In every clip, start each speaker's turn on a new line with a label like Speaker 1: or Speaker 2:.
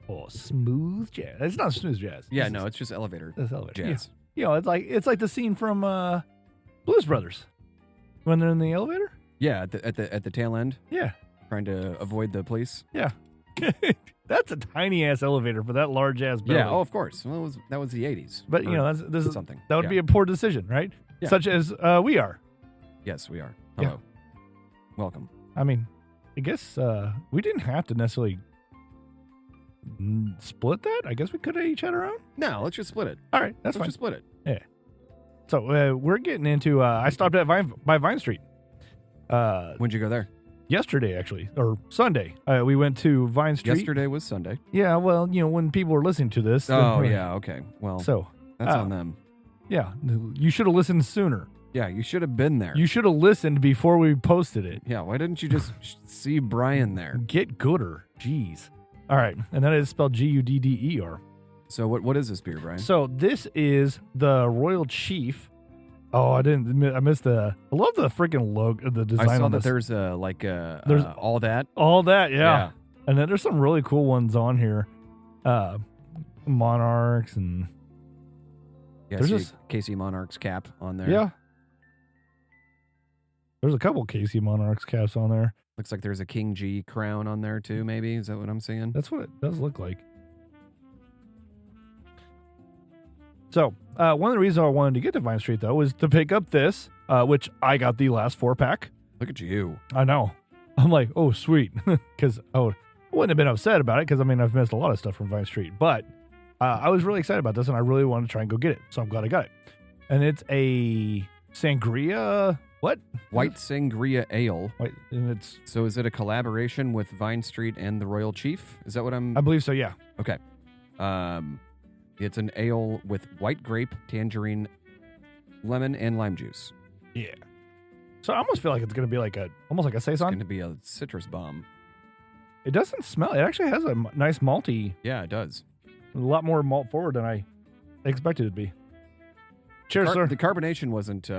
Speaker 1: Oh, smooth jazz. It's not smooth jazz.
Speaker 2: Yeah, no, it's just elevator.
Speaker 1: It's elevator
Speaker 2: jazz.
Speaker 1: Yeah. You know, it's like the scene from Blues Brothers when they're in the elevator.
Speaker 2: Yeah, at the tail end.
Speaker 1: Yeah.
Speaker 2: Trying to avoid the police.
Speaker 1: Yeah. That's a tiny ass elevator for that large ass building.
Speaker 2: Yeah. Oh, of course. Well, that was the 80s.
Speaker 1: But you know, this is
Speaker 2: something.
Speaker 1: That would be a poor decision, right?
Speaker 2: Yeah.
Speaker 1: Such as we are.
Speaker 2: Yes, we are. Hello.
Speaker 1: Yeah.
Speaker 2: Welcome.
Speaker 1: I mean, I guess we didn't have to necessarily split that. I guess we could have each had our own.
Speaker 2: No, let's just split it.
Speaker 1: All right, that's
Speaker 2: let's
Speaker 1: fine.
Speaker 2: Just split it.
Speaker 1: Yeah. So we're getting into. I stopped at Vine Street.
Speaker 2: When'd you go there?
Speaker 1: Yesterday, actually, or Sunday. We went to Vine Street.
Speaker 2: Yesterday was Sunday.
Speaker 1: Yeah, well, you know, when people are listening to this.
Speaker 2: Oh, yeah, okay. Well,
Speaker 1: so
Speaker 2: that's on them.
Speaker 1: Yeah, you should have listened sooner.
Speaker 2: Yeah, you should have been there.
Speaker 1: You should have listened before we posted it.
Speaker 2: Yeah, why didn't you just see Brian there?
Speaker 1: Get gooder. Jeez. All right, and that is spelled Gudder.
Speaker 2: So what is this beer, Brian?
Speaker 1: So this is the Royal Chief. Oh, I missed I love the freaking logo, the design
Speaker 2: I saw
Speaker 1: on
Speaker 2: that
Speaker 1: this.
Speaker 2: there's all that.
Speaker 1: All that, yeah. And then there's some really cool ones on here. Monarchs and...
Speaker 2: Yeah,
Speaker 1: there's
Speaker 2: just KC Monarchs cap on there.
Speaker 1: Yeah. There's a couple KC Monarchs caps on there.
Speaker 2: Looks like there's a King G crown on there too, maybe. Is that what I'm seeing?
Speaker 1: That's what it does look like. So, one of the reasons I wanted to get to Vine Street, though, was to pick up this, which I got the last 4-pack.
Speaker 2: Look at you.
Speaker 1: I know. I'm like, oh, sweet. Because I wouldn't have been upset about it, because, I mean, I've missed a lot of stuff from Vine Street. But I was really excited about this, and I really wanted to try and go get it. So I'm glad I got it. And it's a sangria... What?
Speaker 2: White Sangria Ale.
Speaker 1: And it's...
Speaker 2: So is it a collaboration with Vine Street and the Royal Chief? Is that what I'm...
Speaker 1: I believe so, yeah.
Speaker 2: Okay. It's an ale with white grape, tangerine, lemon, and lime juice.
Speaker 1: Yeah. So I almost feel like it's going to be like almost like a saison.
Speaker 2: It's going to be a citrus bomb.
Speaker 1: It doesn't smell. It actually has a nice malty.
Speaker 2: Yeah, it does.
Speaker 1: A lot more malt forward than I expected it to be. Cheers, sir.
Speaker 2: The carbonation wasn't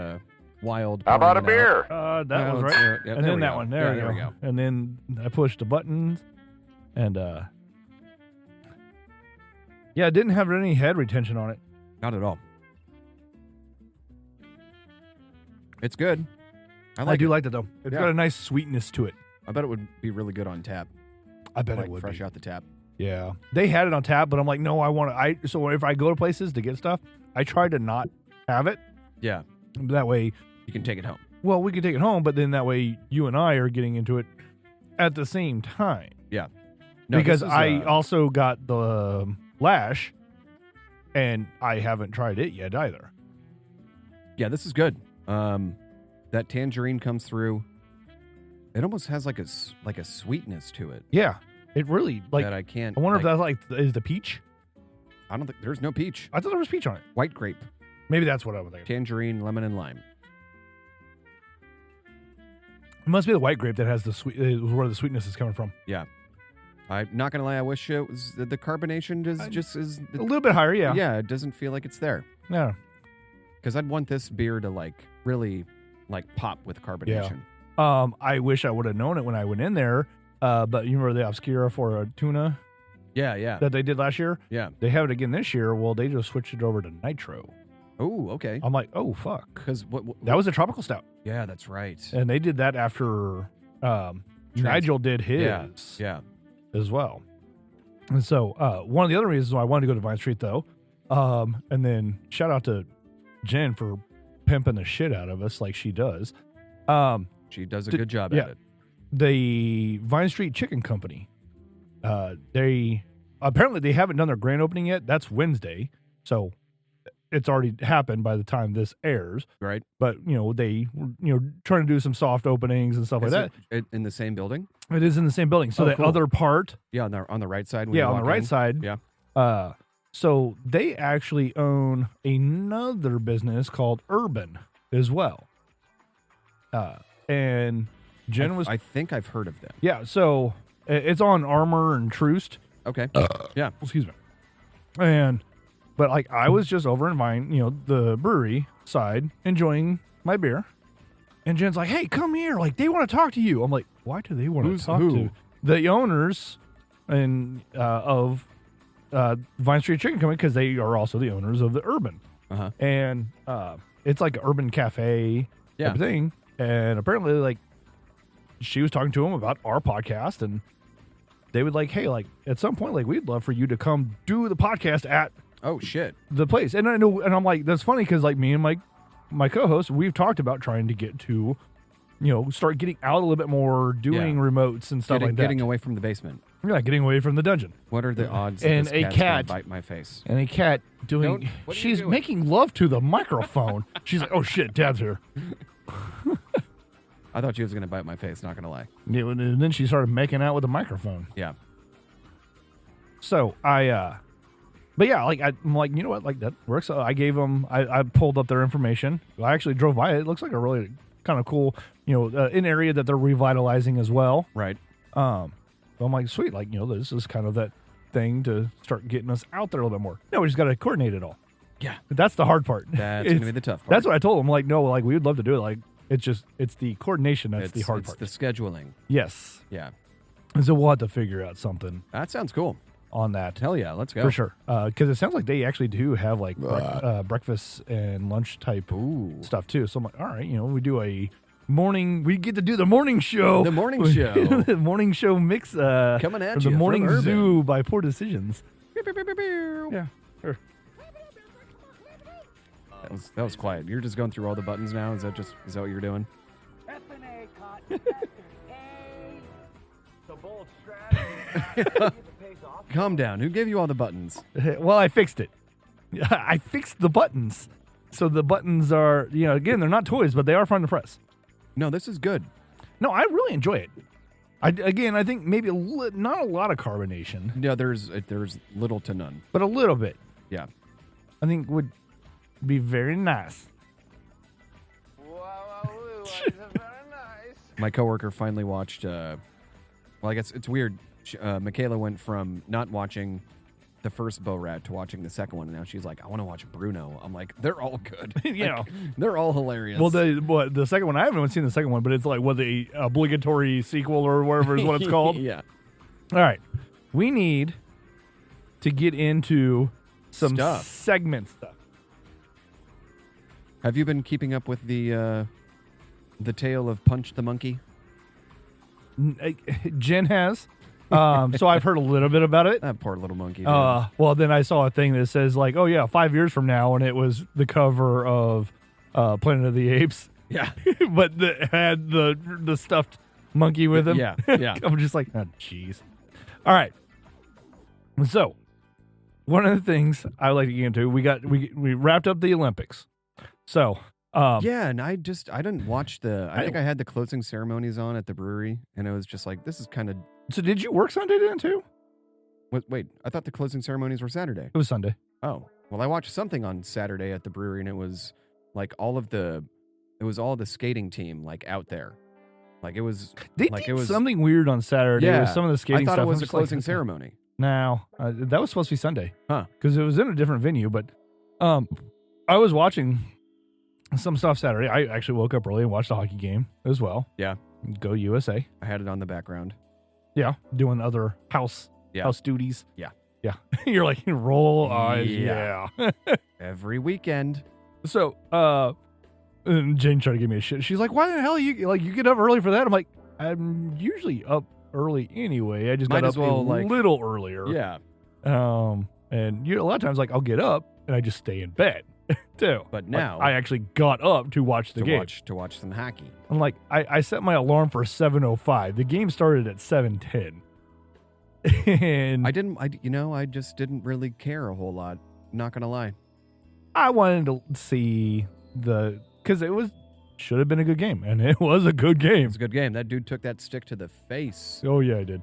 Speaker 2: wild.
Speaker 3: How about a beer?
Speaker 1: That was right.
Speaker 2: Yeah,
Speaker 1: and then that
Speaker 2: go.
Speaker 1: one. There we go. And then I pushed the buttons, and yeah, it didn't have any head retention on it.
Speaker 2: Not at all. It's good.
Speaker 1: I do like it, though. It's got a nice sweetness to it.
Speaker 2: I bet it would be really good on tap.
Speaker 1: I bet it would
Speaker 2: fresh out the tap.
Speaker 1: Yeah. They had it on tap, but I'm like, no, I want to. So if I go to places to get stuff, I try to not have it.
Speaker 2: Yeah.
Speaker 1: That way.
Speaker 2: You can take it home.
Speaker 1: Well, we can take it home, but then that way you and I are getting into it at the same time.
Speaker 2: Yeah. No,
Speaker 1: because I also got the Lash, and I haven't tried it yet either.
Speaker 2: Yeah, this is good. That tangerine comes through. It almost has like a sweetness to it.
Speaker 1: Yeah, it really
Speaker 2: that I can't.
Speaker 1: I wonder if that's is the peach.
Speaker 2: I don't think there's no peach.
Speaker 1: I thought there was peach on it.
Speaker 2: White grape.
Speaker 1: Maybe that's what I was thinking.
Speaker 2: Tangerine, lemon, and lime.
Speaker 1: It must be the white grape that has the sweet, where the sweetness is coming from.
Speaker 2: Yeah. I'm not gonna lie. I wish it was the carbonation is
Speaker 1: a little bit higher. Yeah.
Speaker 2: Yeah. It doesn't feel like it's there.
Speaker 1: Yeah.
Speaker 2: Because I'd want this beer to really pop with carbonation.
Speaker 1: Yeah. I wish I would have known it when I went in there. But you remember the Obscura for a tuna?
Speaker 2: Yeah, yeah.
Speaker 1: That they did last year?
Speaker 2: Yeah.
Speaker 1: They have it again this year. Well, they just switched it over to nitro.
Speaker 2: Oh, okay.
Speaker 1: I'm like, oh, fuck.
Speaker 2: Because what
Speaker 1: that was a tropical stout.
Speaker 2: Yeah, that's right.
Speaker 1: And they did that after Nigel did his as well. And so one of the other reasons why I wanted to go to Vine Street, though, and then shout out to Jen for pimping the shit out of us like she does.
Speaker 2: She does a good job at it.
Speaker 1: The Vine Street Chicken Company, they haven't done their grand opening yet. That's Wednesday. So it's already happened by the time this airs.
Speaker 2: Right.
Speaker 1: But, they trying to do some soft openings and stuff like that.
Speaker 2: In the same building?
Speaker 1: It is in the same building. So
Speaker 2: cool.
Speaker 1: other part.
Speaker 2: Yeah, on the right side.
Speaker 1: On the right side.
Speaker 2: Yeah.
Speaker 1: So they actually own another business called Urban as well. And Jen
Speaker 2: I think I've heard of them.
Speaker 1: Yeah, so it's on Armour and Troost.
Speaker 2: Okay. Yeah.
Speaker 1: Excuse me. But I was just over in Vine, the brewery side, enjoying my beer. And Jen's like, hey, come here. They want to talk to you. I'm like, why do they want to talk to the owners of Vine Street Chicken Company because they are also the owners of the Urban. And it's like an urban cafe type of thing. And apparently, like, she was talking to them about our podcast, and they would like, hey, like, at some point, like, we'd love for you to come do the podcast at the place. And I know, and I'm like, that's funny because like me and my co-host, we've talked about trying to get to, start getting out a little bit more, doing remotes and stuff like that.
Speaker 2: Getting away from the basement.
Speaker 1: Yeah, getting away from the dungeon.
Speaker 2: What are the odds
Speaker 1: and
Speaker 2: that this cat's gonna bite my face?
Speaker 1: And a cat doing... She's making love to the microphone. She's like, oh shit, Dad's here.
Speaker 2: I thought she was going to bite my face, not going to lie.
Speaker 1: Yeah, and then she started making out with the microphone.
Speaker 2: Yeah.
Speaker 1: So, but yeah, like, I'm like, you know what, like, that works. So I gave them... I pulled up their information. I actually drove by it. It looks like a really kind of cool, an area that they're revitalizing as well.
Speaker 2: Right.
Speaker 1: So I'm like, sweet, like, this is kind of that thing to start getting us out there a little bit more. No, we just got to coordinate it all.
Speaker 2: Yeah.
Speaker 1: But that's the hard part.
Speaker 2: That's going to be the tough part.
Speaker 1: That's what I told them. Like, no, like, we would love to do it. Like, it's the coordination that's the hard part.
Speaker 2: It's the scheduling.
Speaker 1: Yes.
Speaker 2: Yeah.
Speaker 1: And so we'll have to figure out something.
Speaker 2: That sounds cool.
Speaker 1: On that.
Speaker 2: Hell yeah, let's go.
Speaker 1: For sure. Because it sounds like they actually do have, like, breakfast and lunch type stuff, too. So I'm like, all right, we do a... we get to do the morning show.
Speaker 2: The morning show.
Speaker 1: The morning show mix.
Speaker 2: Coming at you.
Speaker 1: The Morning
Speaker 2: from
Speaker 1: Zoo by Pour Deshishuns.
Speaker 2: Yeah. Sure. That was quiet. You're just going through all the buttons now? Is that what you're doing? Calm down. Who gave you all the buttons?
Speaker 1: Well, I fixed it. I fixed the buttons. So the buttons are, again, they're not toys, but they are fun to press.
Speaker 2: No, this is good.
Speaker 1: No, I really enjoy it. I think maybe not a lot of carbonation.
Speaker 2: Yeah, there's little to none.
Speaker 1: But a little bit.
Speaker 2: Yeah.
Speaker 1: I think would be very nice.
Speaker 2: My coworker finally watched, I guess it's weird. Michaela went from not watching the first Bo Rat to watching the second one, and now she's like, I want to watch Bruno. I'm like, they're all good. They're all hilarious.
Speaker 1: Well, the second one, I haven't seen the second one, but it's like the obligatory sequel or whatever is what it's called.
Speaker 2: Yeah.
Speaker 1: All right. We need to get into some segment stuff.
Speaker 2: Have you been keeping up with the tale of Punch the Monkey?
Speaker 1: Jen has. So I've heard a little bit about it.
Speaker 2: That poor little monkey.
Speaker 1: Well, then I saw a thing that says like, oh yeah, 5 years from now, and it was the cover of Planet of the Apes.
Speaker 2: Yeah,
Speaker 1: but that had the stuffed monkey with him.
Speaker 2: Yeah.
Speaker 1: I'm just like, oh, jeez. All right. So one of the things I like to get into, we wrapped up the Olympics. So.
Speaker 2: And I didn't watch I think I had the closing ceremonies on at the brewery, and it was just like, this is kind of.
Speaker 1: So did you work Sunday then too?
Speaker 2: Wait, I thought the closing ceremonies were Saturday.
Speaker 1: It was Sunday.
Speaker 2: Oh, well, I watched something on Saturday at the brewery, and it was like all the skating team like out there. Like it was.
Speaker 1: They did something weird on Saturday.
Speaker 2: Yeah,
Speaker 1: with some of the skating
Speaker 2: I thought
Speaker 1: stuff.
Speaker 2: it was a closing ceremony.
Speaker 1: No, that was supposed to be Sunday.
Speaker 2: Huh?
Speaker 1: Because it was in a different venue. But I was watching some stuff Saturday. I actually woke up early and watched the hockey game as well.
Speaker 2: Yeah.
Speaker 1: Go USA.
Speaker 2: I had it on the background.
Speaker 1: Yeah. Doing other house duties.
Speaker 2: Yeah.
Speaker 1: Yeah. You're like, roll eyes. Yeah.
Speaker 2: Every weekend.
Speaker 1: So, and Jane tried to give me a shit. She's like, why the hell you get up early for that? I'm like, I'm usually up early anyway. I just got up a little earlier.
Speaker 2: Yeah.
Speaker 1: And a lot of times, like, I'll get up and I just stay in bed. Too.
Speaker 2: But now
Speaker 1: I actually got up to watch the game.
Speaker 2: To watch some hockey.
Speaker 1: I'm like, I set my alarm for 7:05. The game started at 7:10. And
Speaker 2: I just didn't really care a whole lot. Not gonna lie.
Speaker 1: I wanted to see because it should have been a good game, and it was a good game.
Speaker 2: It was a good game. That dude took that stick to the face.
Speaker 1: Oh yeah, I did.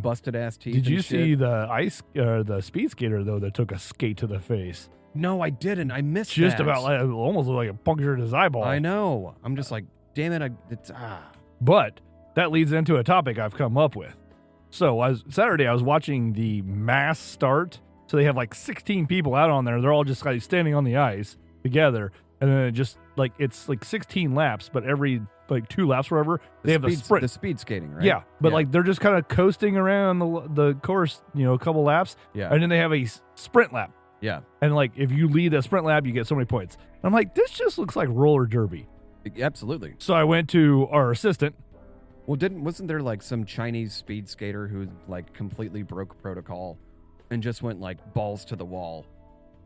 Speaker 2: Busted ass teeth.
Speaker 1: Did you see the speed skater though that took a skate to the face?
Speaker 2: No, I didn't. I missed
Speaker 1: just that. About almost looked like it punctured his eyeball.
Speaker 2: I know. I'm just like, damn it.
Speaker 1: But that leads into a topic I've come up with. So Saturday, I was watching the mass start. So they have like 16 people out on there. They're all just like standing on the ice together. And then it's like 16 laps, but every like 2 laps or whatever. They have the sprint.
Speaker 2: The speed skating, right?
Speaker 1: Yeah, but like they're just kind of coasting around the course, a couple laps.
Speaker 2: Yeah.
Speaker 1: And then they have a sprint lap.
Speaker 2: Yeah.
Speaker 1: And like if you lead a sprint lap, you get so many points. And I'm like, this just looks like roller derby.
Speaker 2: Absolutely.
Speaker 1: So I went to our assistant.
Speaker 2: Well, wasn't there like some Chinese speed skater who like completely broke protocol and just went like balls to the wall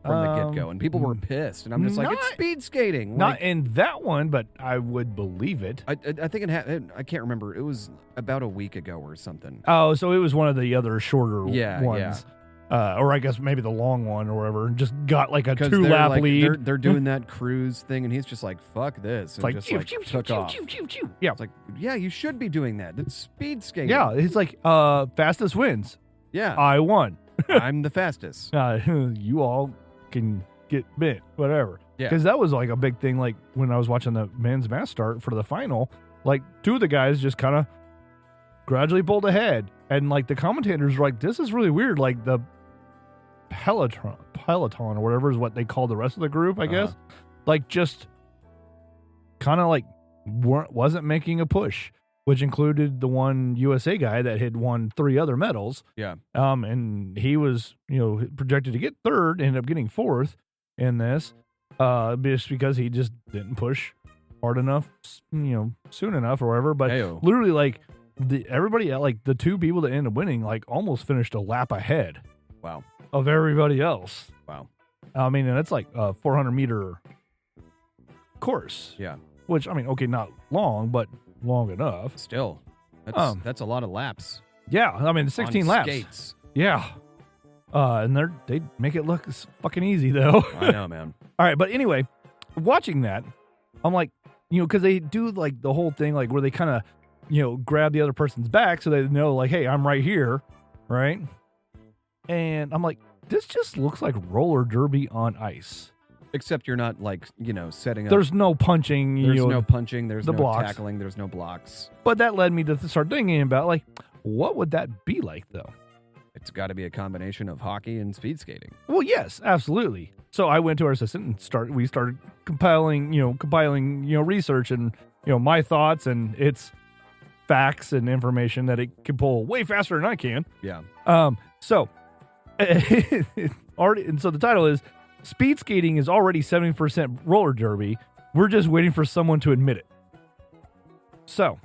Speaker 2: from the get-go, and people were pissed, and I'm just like, it's speed skating.
Speaker 1: Not in that one, but I would believe it.
Speaker 2: I think I can't remember. It was about a week ago or something.
Speaker 1: Oh, so it was one of the other shorter ones.
Speaker 2: Yeah.
Speaker 1: Or I guess maybe the long one or whatever. Just got like a 2-lap lead.
Speaker 2: They're doing that cruise thing, and he's just like, fuck this. And
Speaker 1: it's like,
Speaker 2: just took off.
Speaker 1: Yeah.
Speaker 2: It's like, yeah, you should be doing that. That's speed skating.
Speaker 1: Yeah, it's like fastest wins.
Speaker 2: Yeah.
Speaker 1: I won.
Speaker 2: I'm the fastest.
Speaker 1: You all can get bit, whatever.
Speaker 2: Yeah.
Speaker 1: Because that was like a big thing, like when I was watching the men's mass start for the final, like 2 of the guys just kind of gradually pulled ahead. And like the commentators were like, this is really weird. Like the Peloton or whatever is what they call the rest of the group, I guess. Like just kind of like wasn't making a push, which included the one USA guy that had won 3 other medals.
Speaker 2: Yeah.
Speaker 1: And he was, projected to get 3rd, ended up getting 4th in this, just because he just didn't push hard enough, soon enough or whatever. But literally, like everybody, like the 2 people that ended up winning, like almost finished a lap ahead.
Speaker 2: Wow.
Speaker 1: Of everybody else.
Speaker 2: Wow.
Speaker 1: I mean, and it's like a 400-meter course.
Speaker 2: Yeah.
Speaker 1: Which, I mean, okay, not long, but long enough.
Speaker 2: Still, that's a lot of laps.
Speaker 1: Yeah, I mean, 16 laps.
Speaker 2: Skates.
Speaker 1: Yeah. And they make it look fucking easy, though.
Speaker 2: I know, man.
Speaker 1: All right, but anyway, watching that, I'm like, because they do like the whole thing, like where they kind of, grab the other person's back so they know, like, hey, I'm right here, right? And I'm like, this just looks like roller derby on ice.
Speaker 2: Except you're not like, setting up.
Speaker 1: There's no punching.
Speaker 2: There's no punching. There's no
Speaker 1: blocks.
Speaker 2: tackling. There's no blocks.
Speaker 1: But that led me to start thinking about, like, what would that be like, though?
Speaker 2: It's got to be a combination of hockey and speed skating.
Speaker 1: Well, yes, absolutely. So I went to our assistant and we started compiling research and, my thoughts and its facts and information that it can pull way faster than I can.
Speaker 2: Yeah.
Speaker 1: So the title is Speed Skating is already 70% roller derby. We're just waiting for someone to admit it. So,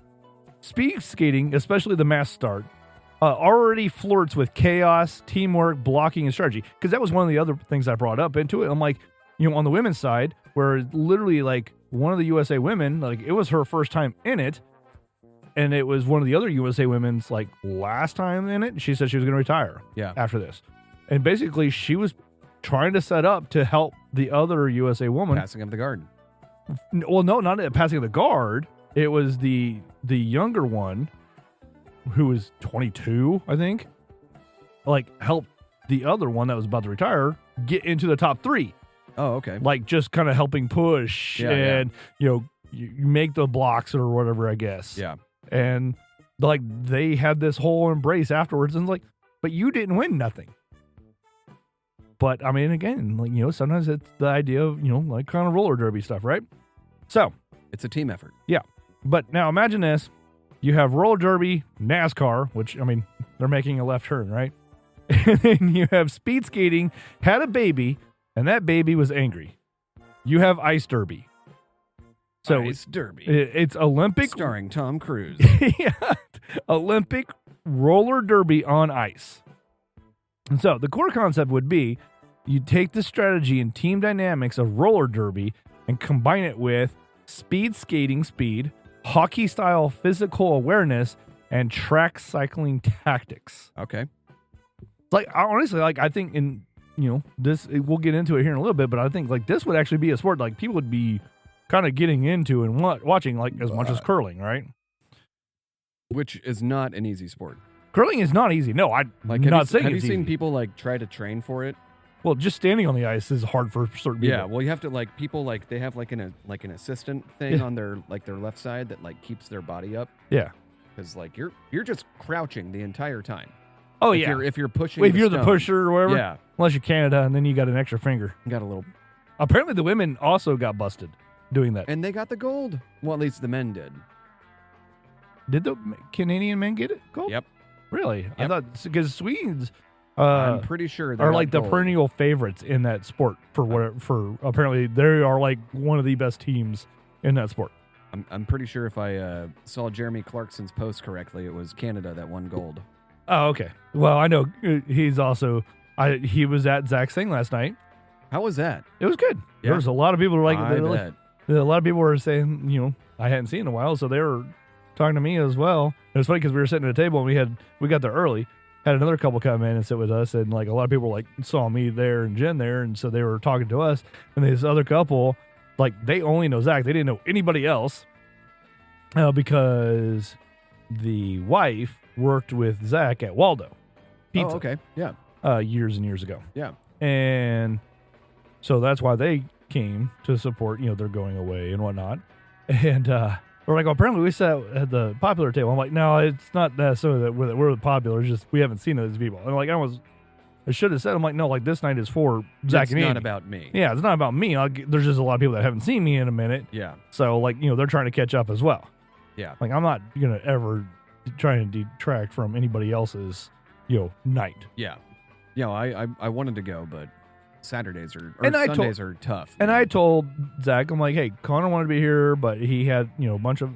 Speaker 1: speed skating, especially the mass start, already flirts with chaos, teamwork, blocking, and strategy. Because that was one of the other things I brought up into it. I'm like, on the women's side, where literally like one of the USA women, like it was her first time in it. And it was one of the other USA women's like last time in it. She said she was going to retire after this. And basically she was trying to set up to help the other USA woman.
Speaker 2: Passing of the guard.
Speaker 1: Well, no, not passing of the guard. It was the younger one who was 22, I think. Like help the other one that was about to retire get into the top 3.
Speaker 2: Oh, okay.
Speaker 1: Like just kind of helping push and, you make the blocks or whatever, I guess.
Speaker 2: Yeah.
Speaker 1: And like they had this whole embrace afterwards, and like, but you didn't win nothing. But I mean, again, like sometimes it's the idea of like kind of roller derby stuff, right? So
Speaker 2: it's a team effort.
Speaker 1: Yeah, but now imagine this: you have roller derby, NASCAR, which I mean they're making a left turn, right? And then you have speed skating, had a baby, and that baby was angry. You have ice derby. So
Speaker 2: Ice Derby.
Speaker 1: It's Olympic.
Speaker 2: Starring Tom Cruise.
Speaker 1: Yeah. Olympic roller derby on ice. And so the core concept would be you take the strategy and team dynamics of roller derby and combine it with speed skating speed, hockey style physical awareness, and track cycling tactics.
Speaker 2: Okay.
Speaker 1: Like, honestly, like I think in, this, we'll get into it here in a little bit, but I think like this would actually be a sport like people would be kind of getting into and watching like as much as curling, right?
Speaker 2: Which is not an easy sport.
Speaker 1: Curling is not easy. No, I'm
Speaker 2: like,
Speaker 1: not saying
Speaker 2: have
Speaker 1: it's
Speaker 2: you seen
Speaker 1: easy.
Speaker 2: people like try to train for it?
Speaker 1: Well, just standing on the ice is hard for certain people.
Speaker 2: Yeah, well, you have to like people like they have like an assistant thing on their left side that like keeps their body up.
Speaker 1: Yeah,
Speaker 2: because like you're just crouching the entire time.
Speaker 1: Oh
Speaker 2: if you're pushing.
Speaker 1: If you're the pusher or whatever.
Speaker 2: Yeah,
Speaker 1: unless you're Canada and then you got an extra finger.
Speaker 2: You got a little.
Speaker 1: Apparently, the women also got busted. doing that.
Speaker 2: And they got the gold. Well, at least the men did.
Speaker 1: Did the Canadian men get it gold?
Speaker 2: Yep.
Speaker 1: Really?
Speaker 2: Yep.
Speaker 1: I thought because Swedes
Speaker 2: I'm pretty sure
Speaker 1: are like
Speaker 2: gold.
Speaker 1: the perennial favorites in that sport for apparently they are like one of the best teams in that sport.
Speaker 2: I'm pretty sure if I saw Jeremy Clarkson's post correctly, it was Canada that won gold.
Speaker 1: Oh, okay. Well, I know he's also he was at Zach's thing last night.
Speaker 2: How was that?
Speaker 1: It was good.
Speaker 2: Yeah.
Speaker 1: There was a lot of people who were like,
Speaker 2: bet.
Speaker 1: a lot of people were saying, I hadn't seen in a while, so they were talking to me as well. It was funny because we were sitting at a table and we got there early. Had another couple come in and sit with us, and like a lot of people like saw me there and Jen there, and so they were talking to us. And this other couple, like they only know Zach, they didn't know anybody else, because the wife worked with Zach at Waldo Pizza.
Speaker 2: Oh, okay, yeah,
Speaker 1: years and years ago.
Speaker 2: Yeah,
Speaker 1: and so that's why they came to support. They're going away and whatnot, and we're like, well, apparently we sat at the popular table. I'm like, no, it's not that so that we're the popular. It's just we haven't seen those people. And like I should have said, I'm like, no, like this night is for Zach and Andy.
Speaker 2: It's not about me.
Speaker 1: Yeah, it's not about me. There's just a lot of people that haven't seen me in a minute.
Speaker 2: Yeah.
Speaker 1: So like, they're trying to catch up as well.
Speaker 2: Yeah.
Speaker 1: Like I'm not gonna ever try and detract from anybody else's, night.
Speaker 2: Yeah. I wanted to go, but Saturdays
Speaker 1: and
Speaker 2: Sundays are tough.
Speaker 1: And I told Zach, I'm like, hey, Connor wanted to be here, but he had, a bunch of,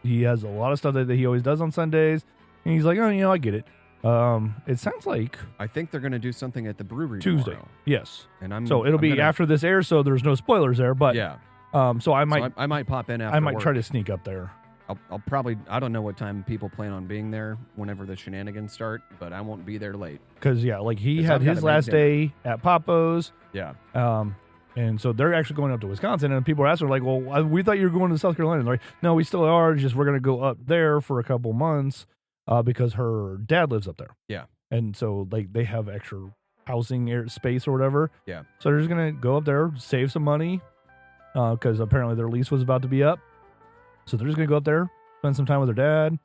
Speaker 1: he has a lot of stuff that he always does on Sundays. And he's like, oh, I get it. It sounds like
Speaker 2: I think they're going to do something at the brewery
Speaker 1: Tuesday.
Speaker 2: tomorrow.
Speaker 1: Yes.
Speaker 2: And
Speaker 1: so it'll be after this airs, so there's no spoilers there. But
Speaker 2: yeah.
Speaker 1: So I might
Speaker 2: pop in after.
Speaker 1: I might
Speaker 2: work.
Speaker 1: try to sneak up there.
Speaker 2: I'll probably, I don't know what time people plan on being there whenever the shenanigans start, but I won't be there late.
Speaker 1: Because, like he had his last day at Papo's.
Speaker 2: Yeah.
Speaker 1: And so they're actually going up to Wisconsin, and people are asking, like, well, we thought you were going to South Carolina. They're like, no, we still are, just we're going to go up there for a couple months because her dad lives up there.
Speaker 2: Yeah.
Speaker 1: And so, like, they have extra housing space or whatever.
Speaker 2: Yeah.
Speaker 1: So they're just going to go up there, save some money because apparently their lease was about to be up. So they're just going to go up there, spend some time with their dad,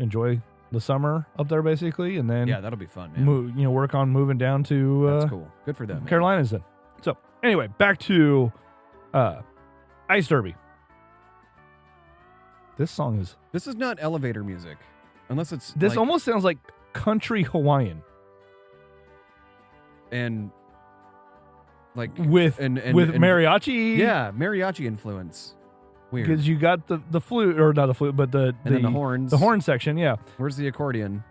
Speaker 1: enjoy the summer up there basically. And then,
Speaker 2: yeah, that'll be fun, man.
Speaker 1: Work on moving down to
Speaker 2: that's cool. Good for them.
Speaker 1: Carolinas then. So anyway, back to Ice Derby. This
Speaker 2: is not elevator music. Unless it's
Speaker 1: this almost sounds like country Hawaiian.
Speaker 2: And like
Speaker 1: with mariachi.
Speaker 2: Yeah, mariachi influence. Weird.
Speaker 1: Because you got the flute, or not the flute, but the
Speaker 2: horns.
Speaker 1: The horn section, yeah.
Speaker 2: Where's the accordion?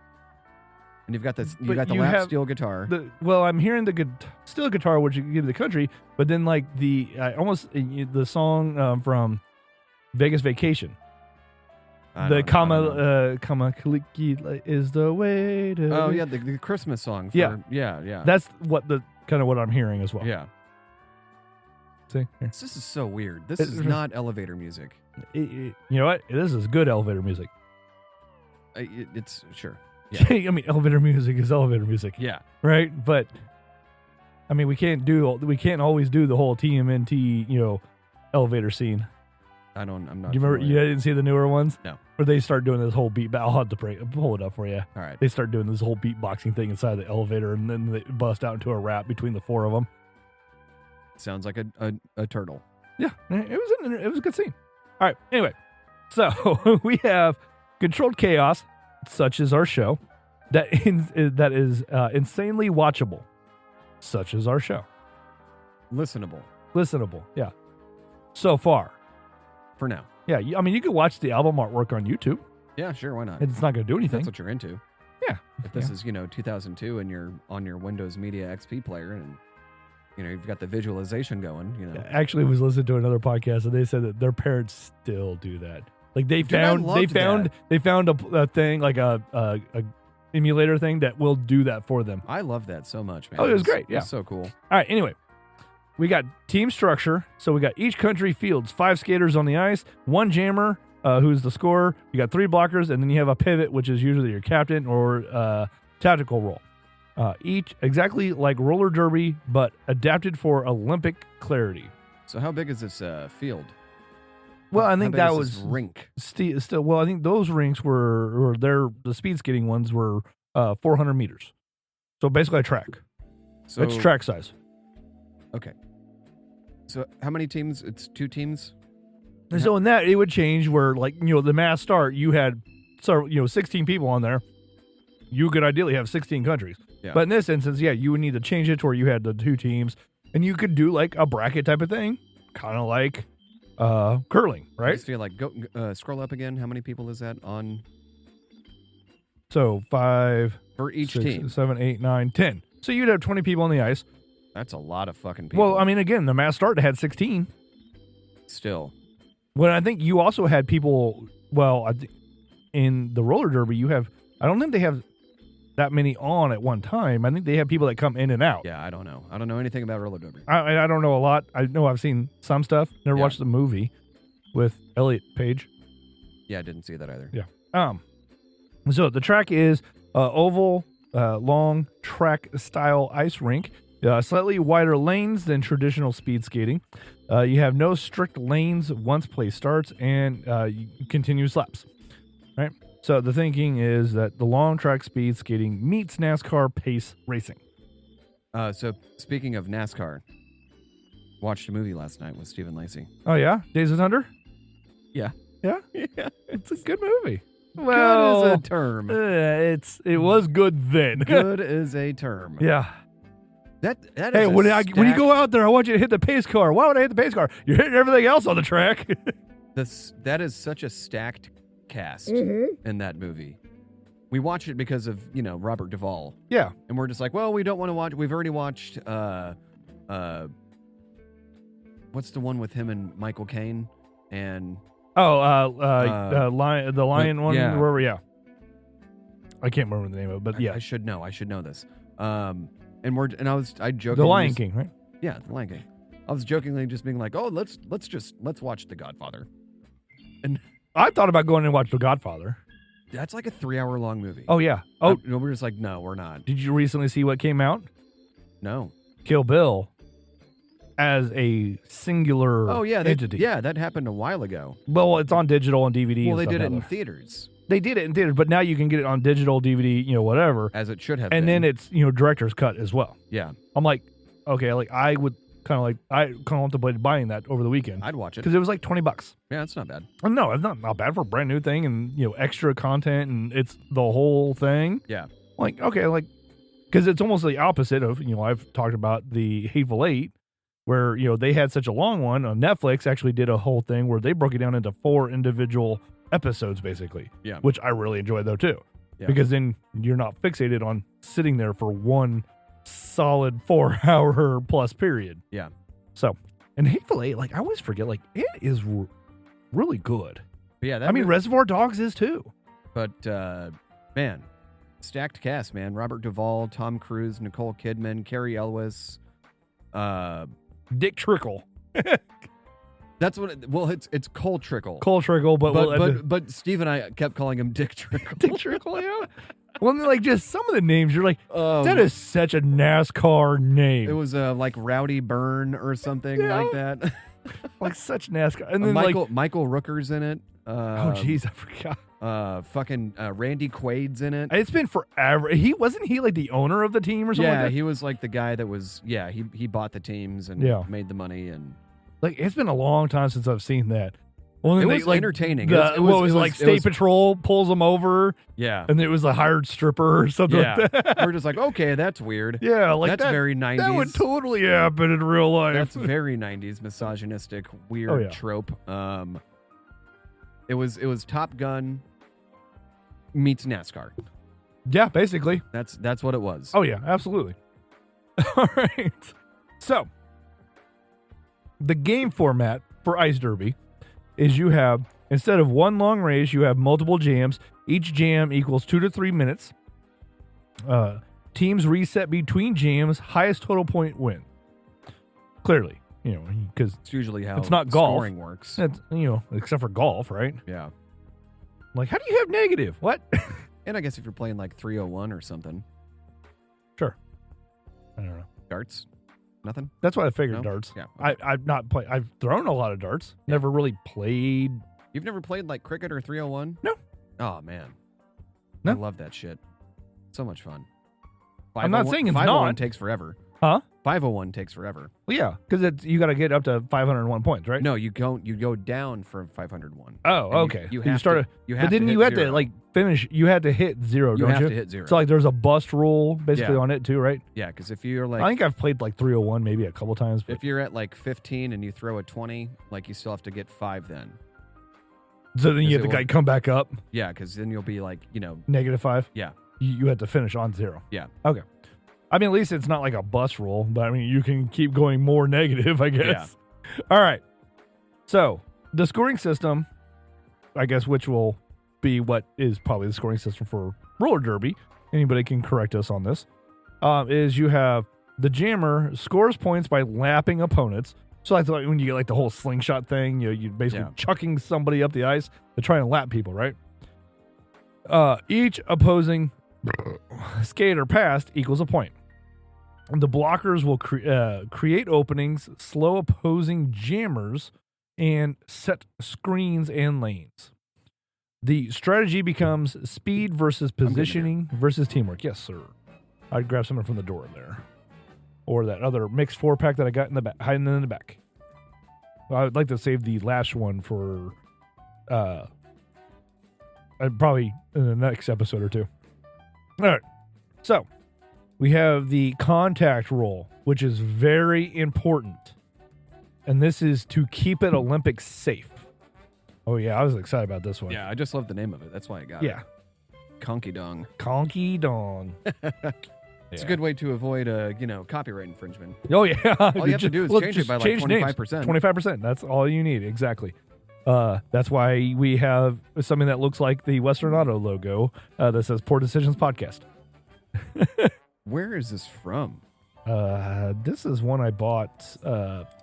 Speaker 2: And you've got the lap steel guitar.
Speaker 1: I'm hearing the steel guitar, which you give the country, but then like the song from Vegas Vacation. The Kama Kaliki is the way to.
Speaker 2: Oh yeah, the Christmas song. Yeah.
Speaker 1: That's what I'm hearing as well.
Speaker 2: Yeah.
Speaker 1: See,
Speaker 2: this is so weird. This is not elevator music.
Speaker 1: You know what? This is good elevator music.
Speaker 2: It's sure.
Speaker 1: Yeah. I mean, elevator music is elevator music.
Speaker 2: Yeah.
Speaker 1: Right. But I mean, we can't always do the whole TMNT elevator scene.
Speaker 2: I'm not.
Speaker 1: Do you remember? You didn't see the newer ones?
Speaker 2: No.
Speaker 1: Where they start doing this whole beat. I'll have to pull it up for you.
Speaker 2: All right.
Speaker 1: They start doing this whole beatboxing thing inside the elevator, and then they bust out into a rap between the four of them.
Speaker 2: Sounds like a turtle.
Speaker 1: Yeah, it was a good scene. All right. Anyway, so we have controlled chaos, such as our show, that is insanely watchable, such as our show. Listenable. Yeah. So far.
Speaker 2: For now.
Speaker 1: Yeah. I mean, you can watch the album artwork on YouTube.
Speaker 2: Yeah, sure. Why not?
Speaker 1: It's not going to do anything.
Speaker 2: That's what you're into.
Speaker 1: Yeah.
Speaker 2: If this is 2002 and you're on your Windows Media XP player and you've got the visualization going.
Speaker 1: Actually, was listening to another podcast and they said that their parents still do that. Like they found a thing like a emulator thing that will do that for them.
Speaker 2: I love that so much, man.
Speaker 1: Oh, it was great. Yeah,
Speaker 2: it was so cool.
Speaker 1: All right. Anyway, we got team structure. So we got each country fields 5 skaters on the ice, 1 jammer who's the scorer. You got 3 blockers, and then you have a pivot, which is usually your captain or tactical role. Each exactly like roller derby, but adapted for Olympic clarity.
Speaker 2: So how big is this field?
Speaker 1: Well, I think that was
Speaker 2: rink.
Speaker 1: Still, well, I think those rinks were the speed skating ones were 400 meters. So basically a track. So it's track size.
Speaker 2: Okay. So how many teams? It's 2 teams.
Speaker 1: And so in that, it would change where, like, the mass start, you had 16 people on there. You could ideally have 16 countries.
Speaker 2: Yeah.
Speaker 1: But in this instance, you would need to change it to where you had the 2 teams, and you could do like a bracket type of thing, kind of like curling, right?
Speaker 2: I just feel like go scroll up again. How many people is that on?
Speaker 1: So 5
Speaker 2: for each
Speaker 1: 6,
Speaker 2: team.
Speaker 1: 7, 8, 9, 10. So you'd have 20 people on the ice.
Speaker 2: That's a lot of fucking people.
Speaker 1: Well, I mean, again, the mass start had 16.
Speaker 2: Still.
Speaker 1: Well, I think you also had people. Well, in the roller derby, I don't think they have that many on at one time. I think they have people that come in and out.
Speaker 2: Yeah, I don't know. I don't know anything about roller derby.
Speaker 1: I don't know a lot. I know I've seen some stuff. Never watched the movie with Elliot Page.
Speaker 2: Yeah, I didn't see that either.
Speaker 1: Yeah. So the track is oval, long track style ice rink. Slightly wider lanes than traditional speed skating. You have no strict lanes once play starts, and continuous laps. Right. So the thinking is that the long track speed skating meets NASCAR pace racing.
Speaker 2: So speaking of NASCAR, watched a movie last night with Stephen Lacey.
Speaker 1: Oh yeah, Days of Thunder.
Speaker 2: Yeah.
Speaker 1: Yeah.
Speaker 2: Yeah.
Speaker 1: It's a good movie.
Speaker 2: Well, good is a term.
Speaker 1: It was good then.
Speaker 2: Good is a term.
Speaker 1: Yeah.
Speaker 2: That
Speaker 1: hey,
Speaker 2: is
Speaker 1: when you go out there, I want you to hit the pace car. Why would I hit the pace car? You're hitting everything else on the track.
Speaker 2: That is such a stacked cast in that movie. We watch it because of, Robert Duvall.
Speaker 1: Yeah.
Speaker 2: And we're just like, well, we don't want to watch. We've already watched, what's the one with him and Michael Caine? And
Speaker 1: the lion one.
Speaker 2: Yeah.
Speaker 1: I can't remember the name of it, but yeah.
Speaker 2: I should know this. I jokingly
Speaker 1: The Lion King, right?
Speaker 2: Yeah, The Lion King. I was jokingly just being like, oh, let's watch The Godfather. And
Speaker 1: I thought about going and watch The Godfather.
Speaker 2: That's like a 3-hour-long movie.
Speaker 1: Oh yeah. Oh,
Speaker 2: we're just like, no, we're not.
Speaker 1: Did you recently see what came out?
Speaker 2: No.
Speaker 1: Kill Bill as a singular entity.
Speaker 2: That happened a while ago.
Speaker 1: Well, it's on digital and DVD.
Speaker 2: Well, they did it in theaters.
Speaker 1: They did it in theaters, but now you can get it on digital, DVD, whatever.
Speaker 2: As it should have
Speaker 1: and
Speaker 2: been.
Speaker 1: then it's, director's cut as well.
Speaker 2: Yeah.
Speaker 1: I'm like, okay, I would I contemplated buying that over the weekend.
Speaker 2: I'd watch it.
Speaker 1: Because it was like $20.
Speaker 2: Yeah, it's not bad.
Speaker 1: No, it's not bad for a brand new thing and, extra content and it's the whole thing.
Speaker 2: Yeah.
Speaker 1: Like, okay, because it's almost the opposite of, I've talked about the Hateful Eight, where, they had such a long one on Netflix, actually did a whole thing where they broke it down into 4 individual episodes, basically.
Speaker 2: Yeah.
Speaker 1: Which I really enjoyed, though, too.
Speaker 2: Yeah.
Speaker 1: Because then you're not fixated on sitting there for one solid 4-hour plus period.
Speaker 2: Yeah.
Speaker 1: So, and Hateful Eight, I always forget, it is really good.
Speaker 2: But yeah,
Speaker 1: Reservoir Dogs is, too.
Speaker 2: But, man, stacked cast, man. Robert Duvall, Tom Cruise, Nicole Kidman, Carrie Elwes,
Speaker 1: Dick Trickle.
Speaker 2: That's what. It's Cole Trickle.
Speaker 1: Cole Trickle,
Speaker 2: but Steve and I kept calling him Dick Trickle.
Speaker 1: Dick Trickle, yeah. Well, just some of the names, you're like, that is such a NASCAR name.
Speaker 2: It was like Rowdy Byrne or something like that.
Speaker 1: Such NASCAR. And then
Speaker 2: Michael Rooker's in it.
Speaker 1: Oh, jeez, I forgot.
Speaker 2: Fucking Randy Quaid's in it.
Speaker 1: It's been forever. Wasn't he the owner of the team or something?
Speaker 2: Yeah,
Speaker 1: like that?
Speaker 2: he was the guy that was. Yeah, he bought the teams and made the money and.
Speaker 1: It's been a long time since I've seen that. Well,
Speaker 2: it was entertaining.
Speaker 1: State Patrol pulls them over.
Speaker 2: Yeah.
Speaker 1: And it was a hired stripper or something like that.
Speaker 2: We're just like, okay, that's weird.
Speaker 1: Yeah,
Speaker 2: that's very 90s.
Speaker 1: That would totally happen in real life.
Speaker 2: That's very 90s misogynistic weird trope. It was Top Gun meets NASCAR.
Speaker 1: Yeah, basically.
Speaker 2: That's what it was.
Speaker 1: Oh yeah, absolutely. All right. So, the game format for Ice Derby is you have, instead of one long race, you have multiple jams. Each jam equals 2 to 3 minutes. Teams reset between jams. Highest total point win. Clearly, because
Speaker 2: it's usually how
Speaker 1: it's not golf.
Speaker 2: Scoring works.
Speaker 1: It's, except for golf, right?
Speaker 2: Yeah.
Speaker 1: How do you have negative? What?
Speaker 2: And I guess if you're playing 301 or something.
Speaker 1: Sure. I don't know.
Speaker 2: Darts? Nothing?
Speaker 1: That's what I figured,
Speaker 2: no?
Speaker 1: darts.
Speaker 2: Yeah. Okay.
Speaker 1: I've not played. I've thrown a lot of darts. Yeah. Never really played.
Speaker 2: You've never played cricket or 301?
Speaker 1: No.
Speaker 2: Oh, man.
Speaker 1: No.
Speaker 2: I love that shit. So much fun.
Speaker 1: I'm not saying it's
Speaker 2: 501
Speaker 1: not.
Speaker 2: Takes forever.
Speaker 1: Huh?
Speaker 2: 501 takes forever.
Speaker 1: Well, yeah, because you got to get up to 501 points, right?
Speaker 2: No, you go down from 501.
Speaker 1: Oh, okay.
Speaker 2: You
Speaker 1: had to finish. You had to hit 0, don't you?
Speaker 2: You have to hit 0.
Speaker 1: So like, there's a bust rule basically on it too, right?
Speaker 2: Yeah, because if you're like,
Speaker 1: I think I've played like 301 maybe a couple times. But
Speaker 2: if you're at like 15 and you throw a 20, like you still have to get 5 then.
Speaker 1: So then you have to come back up.
Speaker 2: Yeah, because then you'll be like,
Speaker 1: -5.
Speaker 2: Yeah.
Speaker 1: You have to finish on 0.
Speaker 2: Yeah.
Speaker 1: Okay. I mean, at least it's not like a bus rule, but I mean, you can keep going more negative, I guess. Yeah. All right. So the scoring system, I guess, which will be what is probably the scoring system for roller derby. Anybody can correct us on this. Is you have the jammer scores points by lapping opponents. So like when you get like the whole slingshot thing, you're basically chucking somebody up the ice to try and lap people, right? Each opposing skater passed equals a point. The blockers will create openings, slow opposing jammers, and set screens and lanes. The strategy becomes speed versus positioning versus teamwork. Yes, sir. I'd grab something from the door there. Or that other mixed 4-pack that I got in the back, hiding in the back. Well, I would like to save the last one for probably in the next episode or two. All right. So, we have the contact rule, which is very important. And this is to keep it Olympic safe. Oh, yeah. I was excited about this one.
Speaker 2: Yeah, I just love the name of it. That's why I got it. Konkey Dong.
Speaker 1: Konkey Dong.
Speaker 2: It's a good way to avoid, copyright infringement.
Speaker 1: Oh, yeah.
Speaker 2: All you have to do is change it by like 25%.
Speaker 1: 25%. That's all you need. Exactly. That's why we have something that looks like the Western Auto logo that says Pour Deshishuns Podcast.
Speaker 2: Where is this from?
Speaker 1: This is one I bought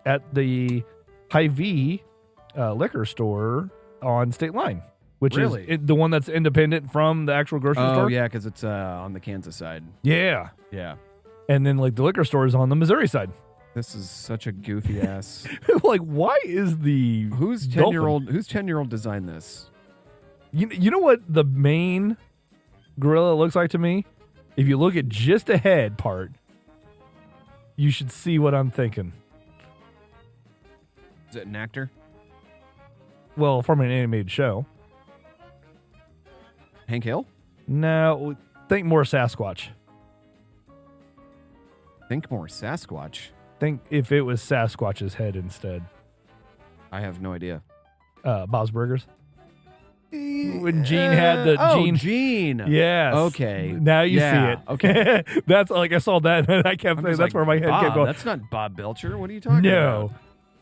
Speaker 1: at the Hy-Vee liquor store on State Line, which is the one that's independent from the actual grocery store.
Speaker 2: Oh, yeah, because it's on the Kansas side.
Speaker 1: Yeah.
Speaker 2: Yeah.
Speaker 1: And then, like, the liquor store is on the Missouri side.
Speaker 2: This is such a goofy ass.
Speaker 1: Like, why is the
Speaker 2: whose 10-year-old designed this?
Speaker 1: You know what the main gorilla looks like to me? If you look at just the head part, you should see what I'm thinking.
Speaker 2: Is it an actor?
Speaker 1: Well, from an animated show.
Speaker 2: Hank Hill?
Speaker 1: No, think more Sasquatch.
Speaker 2: Think more Sasquatch?
Speaker 1: Think if it was Sasquatch's head instead.
Speaker 2: I have no idea.
Speaker 1: Bob's Burgers. When Gene had the
Speaker 2: Gene.
Speaker 1: Yes.
Speaker 2: Okay.
Speaker 1: Now you see it.
Speaker 2: Okay.
Speaker 1: That's like I saw that and I kept saying that's where my head kept going.
Speaker 2: That's not Bob Belcher. What are you talking about?
Speaker 1: No.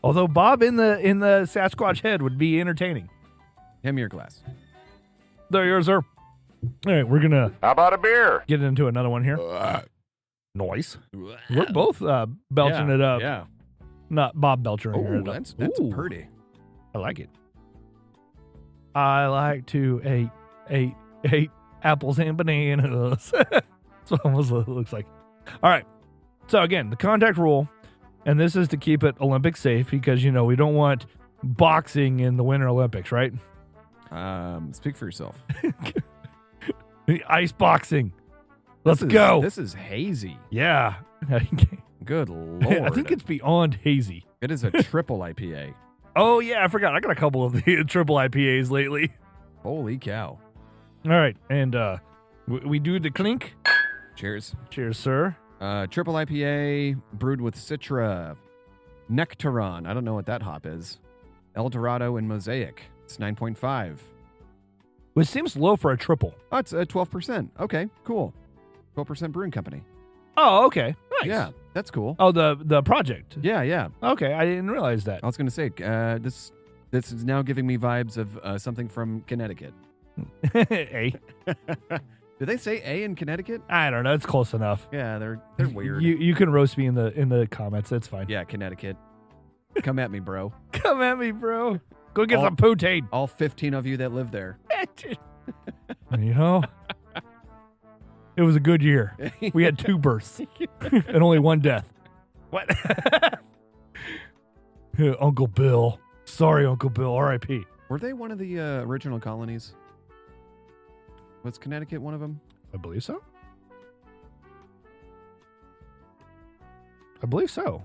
Speaker 1: Although Bob in the Sasquatch head would be entertaining.
Speaker 2: Hand me your glass.
Speaker 1: There yours, sir. All right, we're gonna.
Speaker 3: How about a beer?
Speaker 1: Get into another one here. Noise. We're both belching it up.
Speaker 2: Yeah.
Speaker 1: Not Bob Belcher.
Speaker 2: Oh, that's pretty.
Speaker 1: I like it. I like to eat apples and bananas. That's what almost looks like. All right. So again, the contact rule, and this is to keep it Olympic safe because we don't want boxing in the Winter Olympics, right?
Speaker 2: Speak for yourself.
Speaker 1: Ice boxing. Let's go.
Speaker 2: This is hazy.
Speaker 1: Yeah.
Speaker 2: Good Lord.
Speaker 1: I think it's beyond hazy.
Speaker 2: It is a triple IPA.
Speaker 1: Oh, yeah. I forgot. I got a couple of the triple IPAs lately.
Speaker 2: Holy cow.
Speaker 1: All right. And we do the clink.
Speaker 2: Cheers.
Speaker 1: Cheers, sir.
Speaker 2: Triple IPA brewed with Citra. Nectaron. I don't know what that hop is. El Dorado and Mosaic. It's 9.5.
Speaker 1: Which seems low for a triple.
Speaker 2: Oh, it's 12%. Okay, cool. 12% brewing company.
Speaker 1: Oh, okay. Nice.
Speaker 2: Yeah, that's cool.
Speaker 1: Oh, the project.
Speaker 2: Yeah.
Speaker 1: Okay, I didn't realize that.
Speaker 2: I was going to say, this is now giving me vibes of something from Connecticut.
Speaker 1: A.
Speaker 2: Do they say A in Connecticut?
Speaker 1: I don't know. It's close enough.
Speaker 2: Yeah, they're weird.
Speaker 1: You can roast me in the comments. That's fine.
Speaker 2: Yeah, Connecticut. Come at me, bro.
Speaker 1: Come at me, bro. Go get some poutine.
Speaker 2: All 15 of you that live there.
Speaker 1: It was a good year. We had 2 births and only 1 death. What? Uncle Bill. Sorry, Uncle Bill. R.I.P.
Speaker 2: Were they one of the original colonies? Was Connecticut one of them?
Speaker 1: I believe so. I believe so.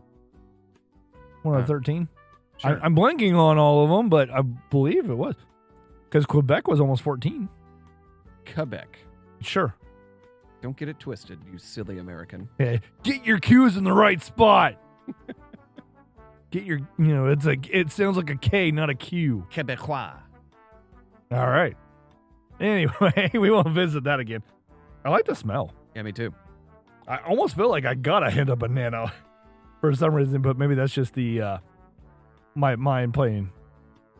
Speaker 1: One of 13. Sure. I'm blanking on all of them, but I believe it was. Because Quebec was almost 14.
Speaker 2: Quebec.
Speaker 1: Sure.
Speaker 2: Don't get it twisted, you silly American.
Speaker 1: Yeah, get your Q's in the right spot. Get your, it sounds like a K, not a Q.
Speaker 2: Quebecois.
Speaker 1: All right. Anyway, we won't visit that again. I like the smell.
Speaker 2: Yeah, me too.
Speaker 1: I almost feel like I gotta hit a banana for some reason, but maybe that's just the my mind playing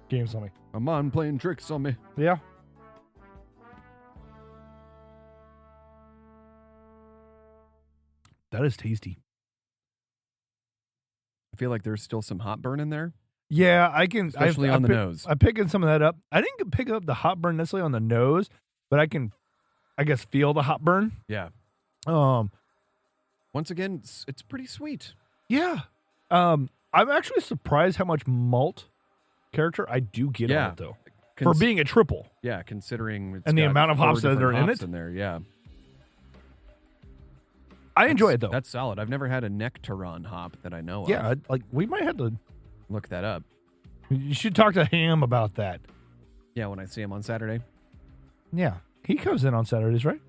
Speaker 1: games on me.
Speaker 2: My mind playing tricks on me.
Speaker 1: Yeah. That is tasty.
Speaker 2: I feel like there's still some hot burn in there.
Speaker 1: Yeah, I can.
Speaker 2: Especially on the nose.
Speaker 1: I'm picking some of that up. I didn't pick up the hot burn necessarily on the nose, but I can, I guess, feel the hot burn.
Speaker 2: Yeah. Once again, it's pretty sweet.
Speaker 1: Yeah. I'm actually surprised how much malt character I do get on it, though. For being a triple.
Speaker 2: Yeah, considering it's
Speaker 1: and the amount of hops that are in it.
Speaker 2: In there, yeah.
Speaker 1: I enjoy it, though.
Speaker 2: That's solid. I've never had a Nectaron hop that I know of.
Speaker 1: Yeah, we might have to
Speaker 2: look that up.
Speaker 1: You should talk to Ham about that.
Speaker 2: Yeah, when I see him on Saturday.
Speaker 1: Yeah. He comes in on Saturdays, right?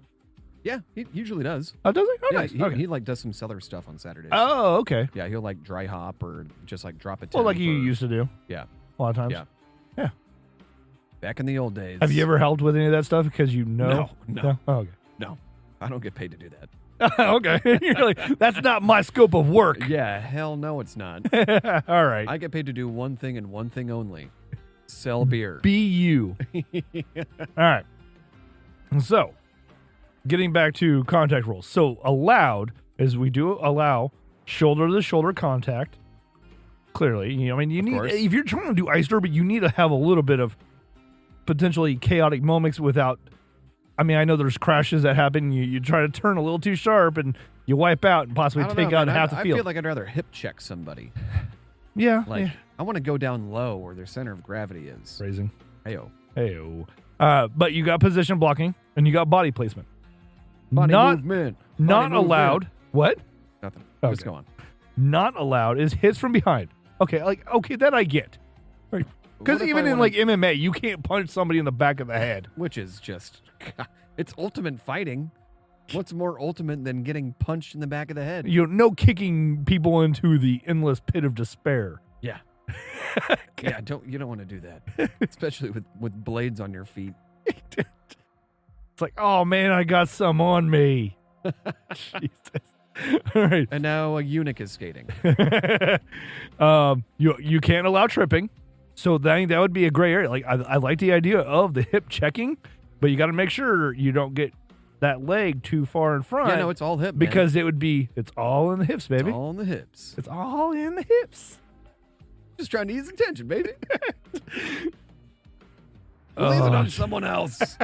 Speaker 2: Yeah, he usually does.
Speaker 1: Oh, does he? Oh,
Speaker 2: yeah,
Speaker 1: nice.
Speaker 2: He does some cellar stuff on Saturdays.
Speaker 1: Oh, okay.
Speaker 2: Yeah, he'll dry hop or just drop it.
Speaker 1: Well, like you used to do.
Speaker 2: Yeah.
Speaker 1: A lot of times.
Speaker 2: Yeah.
Speaker 1: Yeah.
Speaker 2: Back in the old days.
Speaker 1: Have you ever helped with any of that stuff because
Speaker 2: No.
Speaker 1: Oh, okay.
Speaker 2: No. I don't get paid to do that.
Speaker 1: Okay. You're like, that's not my scope of work.
Speaker 2: Yeah, hell no, it's not.
Speaker 1: All right.
Speaker 2: I get paid to do one thing and one thing only. Sell beer.
Speaker 1: Be you. All right. So, getting back to contact rules. So, allowed is we do allow shoulder-to-shoulder contact. Clearly. You need, if you're trying to do ice derby, you need to have a little bit of potentially chaotic moments without... I know there's crashes that happen. You try to turn a little too sharp and you wipe out and possibly take out half the field.
Speaker 2: I feel like I'd rather hip check somebody.
Speaker 1: Yeah.
Speaker 2: I want to go down low where their center of gravity is.
Speaker 1: Raising.
Speaker 2: Heyo.
Speaker 1: But you got position blocking and you got body placement.
Speaker 2: Body movement.
Speaker 1: Not allowed. What?
Speaker 2: Nothing.
Speaker 1: Okay.
Speaker 2: Just go on.
Speaker 1: Not allowed is hits from behind. Okay, that I get. Because even in MMA, you can't punch somebody in the back of the head.
Speaker 2: Which is just, it's ultimate fighting. What's more ultimate than getting punched in the back of the head?
Speaker 1: No kicking people into the endless pit of despair.
Speaker 2: Yeah. Yeah, you don't want to do that. Especially with blades on your feet.
Speaker 1: It's like, oh man, I got some on me. Jesus. All right.
Speaker 2: And now a eunuch is skating.
Speaker 1: You can't allow tripping. So that would be a gray area. Like I like the idea of the hip checking, but you got to make sure you don't get that leg too far in front.
Speaker 2: Yeah, no, it's all hip,
Speaker 1: because it's all in the hips, baby.
Speaker 2: It's all in the hips.
Speaker 1: It's all in the hips.
Speaker 2: Just trying to ease the tension, baby. Leave it on someone else.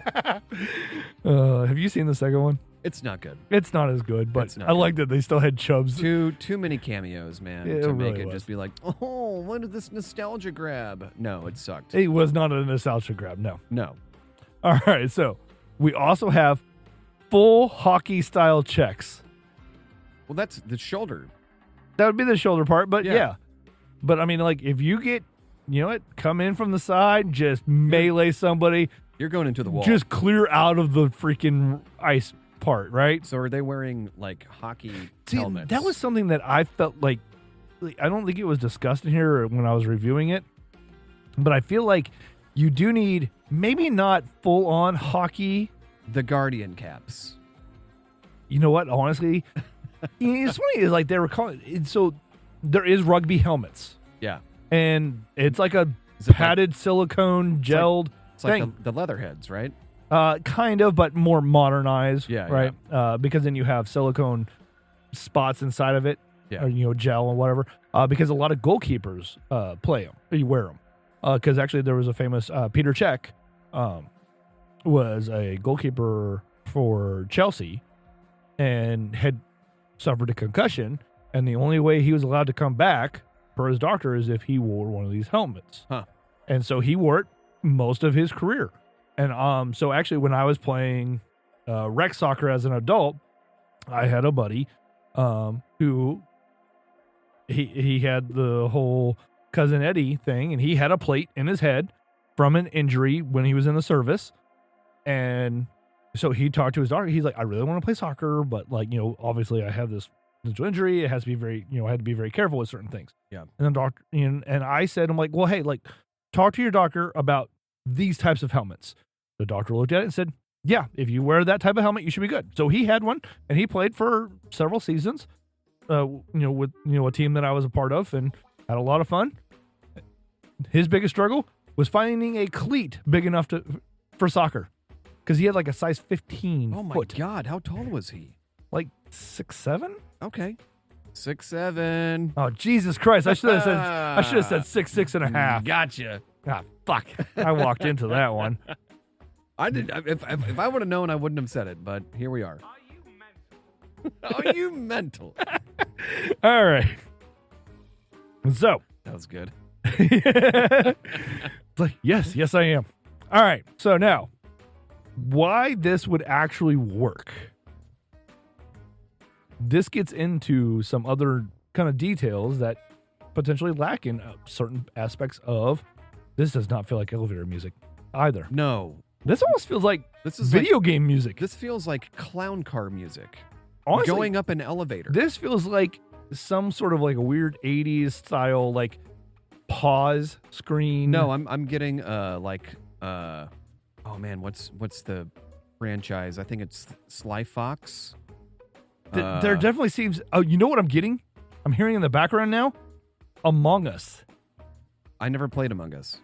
Speaker 1: Have you seen the second one?
Speaker 2: It's not good.
Speaker 1: It's not as good, but I like that they still had Chubbs.
Speaker 2: Too many cameos, man, to make it just be like, oh, what is this nostalgia grab? No, it sucked.
Speaker 1: It was not a nostalgia grab, no.
Speaker 2: No.
Speaker 1: All right, so we also have full hockey-style checks.
Speaker 2: Well, that's the shoulder.
Speaker 1: That would be the shoulder part, but yeah. But, if you get, come in from the side, just melee somebody.
Speaker 2: You're going into the wall.
Speaker 1: Just clear out of the freaking ice part, right?
Speaker 2: So are they wearing hockey helmets?
Speaker 1: That was something that I felt like I don't think it was discussed in here when I was reviewing it, but I feel like you do need maybe not full on hockey.
Speaker 2: The Guardian caps.
Speaker 1: You know what? Honestly, it's funny. Is they were calling it, so there is rugby helmets.
Speaker 2: Yeah,
Speaker 1: and it's like a padded silicone gelled thing.
Speaker 2: Like the Leatherheads, right?
Speaker 1: Kind of, but more modernized, right?
Speaker 2: Yeah.
Speaker 1: Because then you have silicone spots inside of it, or gel and whatever. Because a lot of goalkeepers play them, you wear them. Because actually, there was a famous Peter Cech, was a goalkeeper for Chelsea, and had suffered a concussion, and the only way he was allowed to come back per his doctor is if he wore one of these helmets.
Speaker 2: Huh.
Speaker 1: And so he wore it most of his career. And so actually when I was playing rec soccer as an adult, I had a buddy who he had the whole Cousin Eddie thing, and he had a plate in his head from an injury when he was in the service. And so he talked to his doctor. He's like, I really want to play soccer, but like, obviously I have this injury. It has to be very, I had to be very careful with certain things.
Speaker 2: Yeah.
Speaker 1: And the doctor, and I said, I'm like, well, hey, like, talk to your doctor about these types of helmets. The doctor looked at it and said, yeah, if you wear that type of helmet, you should be good. So he had one, and he played for several seasons, with, a team that I was a part of, and had a lot of fun. His biggest struggle was finding a cleat big enough for soccer, because he had like a size 15
Speaker 2: Oh my
Speaker 1: foot.
Speaker 2: God, how tall was he?
Speaker 1: Like 6'7"?
Speaker 2: Okay. 6'7".
Speaker 1: Oh, Jesus Christ. I should have said 6'6" and a half.
Speaker 2: Gotcha.
Speaker 1: Ah, fuck. I walked into that one.
Speaker 2: I did. If I would have known, I wouldn't have said it, but here we are. Are you mental?
Speaker 1: All right. So.
Speaker 2: That was good.
Speaker 1: Like, yes, I am. All right. So now, why this would actually work. This gets into some other kind of details that potentially lack in certain aspects of. This does not feel like elevator music either.
Speaker 2: No.
Speaker 1: This almost feels like
Speaker 2: this is
Speaker 1: video game music.
Speaker 2: This feels like clown car music.
Speaker 1: Honestly,
Speaker 2: going up an elevator.
Speaker 1: This feels like some sort of like a weird 80s style, like pause screen.
Speaker 2: No, I'm getting oh man, what's the franchise? I think it's Sly Fox.
Speaker 1: There definitely seems. Oh, you know what I'm getting? I'm hearing in the background now. Among Us.
Speaker 2: I never played Among Us.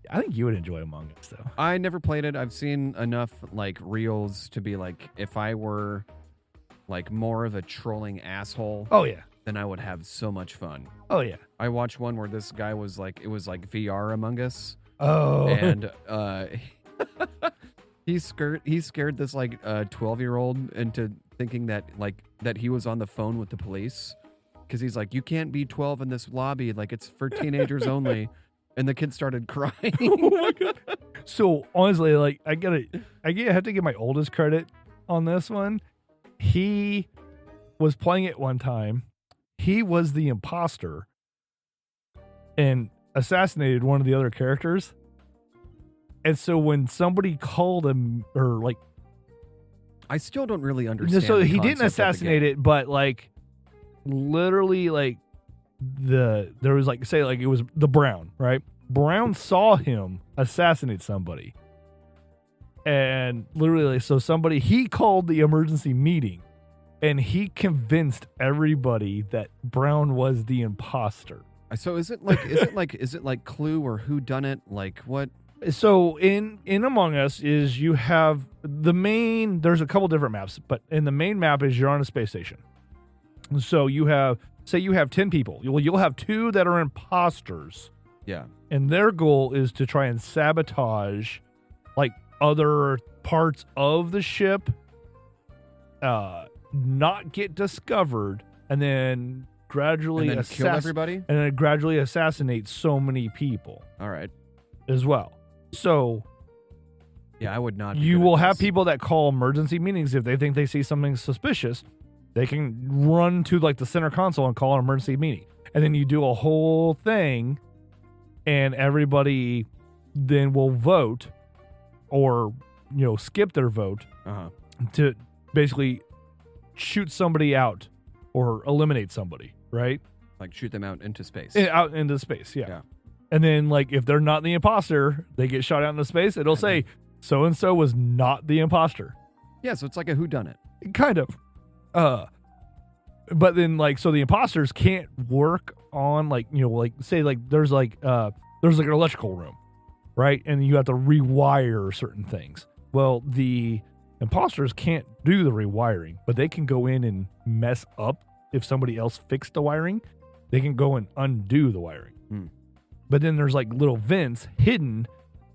Speaker 1: I think you would enjoy Among Us, though.
Speaker 2: I never played it. I've seen enough like reels to be like, if I were like more of a trolling asshole.
Speaker 1: Oh yeah.
Speaker 2: Then I would have so much fun.
Speaker 1: Oh yeah.
Speaker 2: I watched one where this guy was like, it was like VR Among Us.
Speaker 1: Oh.
Speaker 2: And he scared this like 12-year-old into thinking that he was on the phone with the police, because he's like, you can't be 12 in this lobby, like it's for teenagers only. And the kid started crying.
Speaker 1: Oh my God. So honestly, like I have to give my oldest credit on this one. He was playing it one time. He was the imposter and assassinated one of the other characters. And so when somebody called him, or like,
Speaker 2: I still don't really understand.
Speaker 1: So he didn't assassinate it, but like literally like there was like, say like it was the Brown, right? Brown saw him assassinate somebody. And literally, so he called the emergency meeting, and he convinced everybody that Brown was the imposter.
Speaker 2: So is it like Clue or Whodunit? Like what?
Speaker 1: So in Among Us is you have there's a couple different maps, but in the main map is you're on a space station. So you have 10 people. You'll have 2 that are imposters.
Speaker 2: Yeah.
Speaker 1: And their goal is to try and sabotage like other parts of the ship, not get discovered, and then gradually
Speaker 2: kill everybody,
Speaker 1: and then gradually assassinate so many people.
Speaker 2: All right.
Speaker 1: As well. So
Speaker 2: yeah, I would not.
Speaker 1: You will have people that call emergency meetings if they think they see something suspicious. They can run to like the center console and call an emergency meeting. And then you do a whole thing, and everybody then will vote or, skip their vote to basically shoot somebody out or eliminate somebody, right?
Speaker 2: Like shoot them out into space.
Speaker 1: Out into space, yeah. And then like if they're not the imposter, they get shot out into space. It'll say so-and-so was not the imposter.
Speaker 2: Yeah, so it's like a whodunit.
Speaker 1: Kind of. But then like, so the imposters can't work on like, like say like there's like an electrical room, right? And you have to rewire certain things. Well, the imposters can't do the rewiring, but they can go in and mess up. If somebody else fixed the wiring, they can go and undo the wiring. But then there's like little vents hidden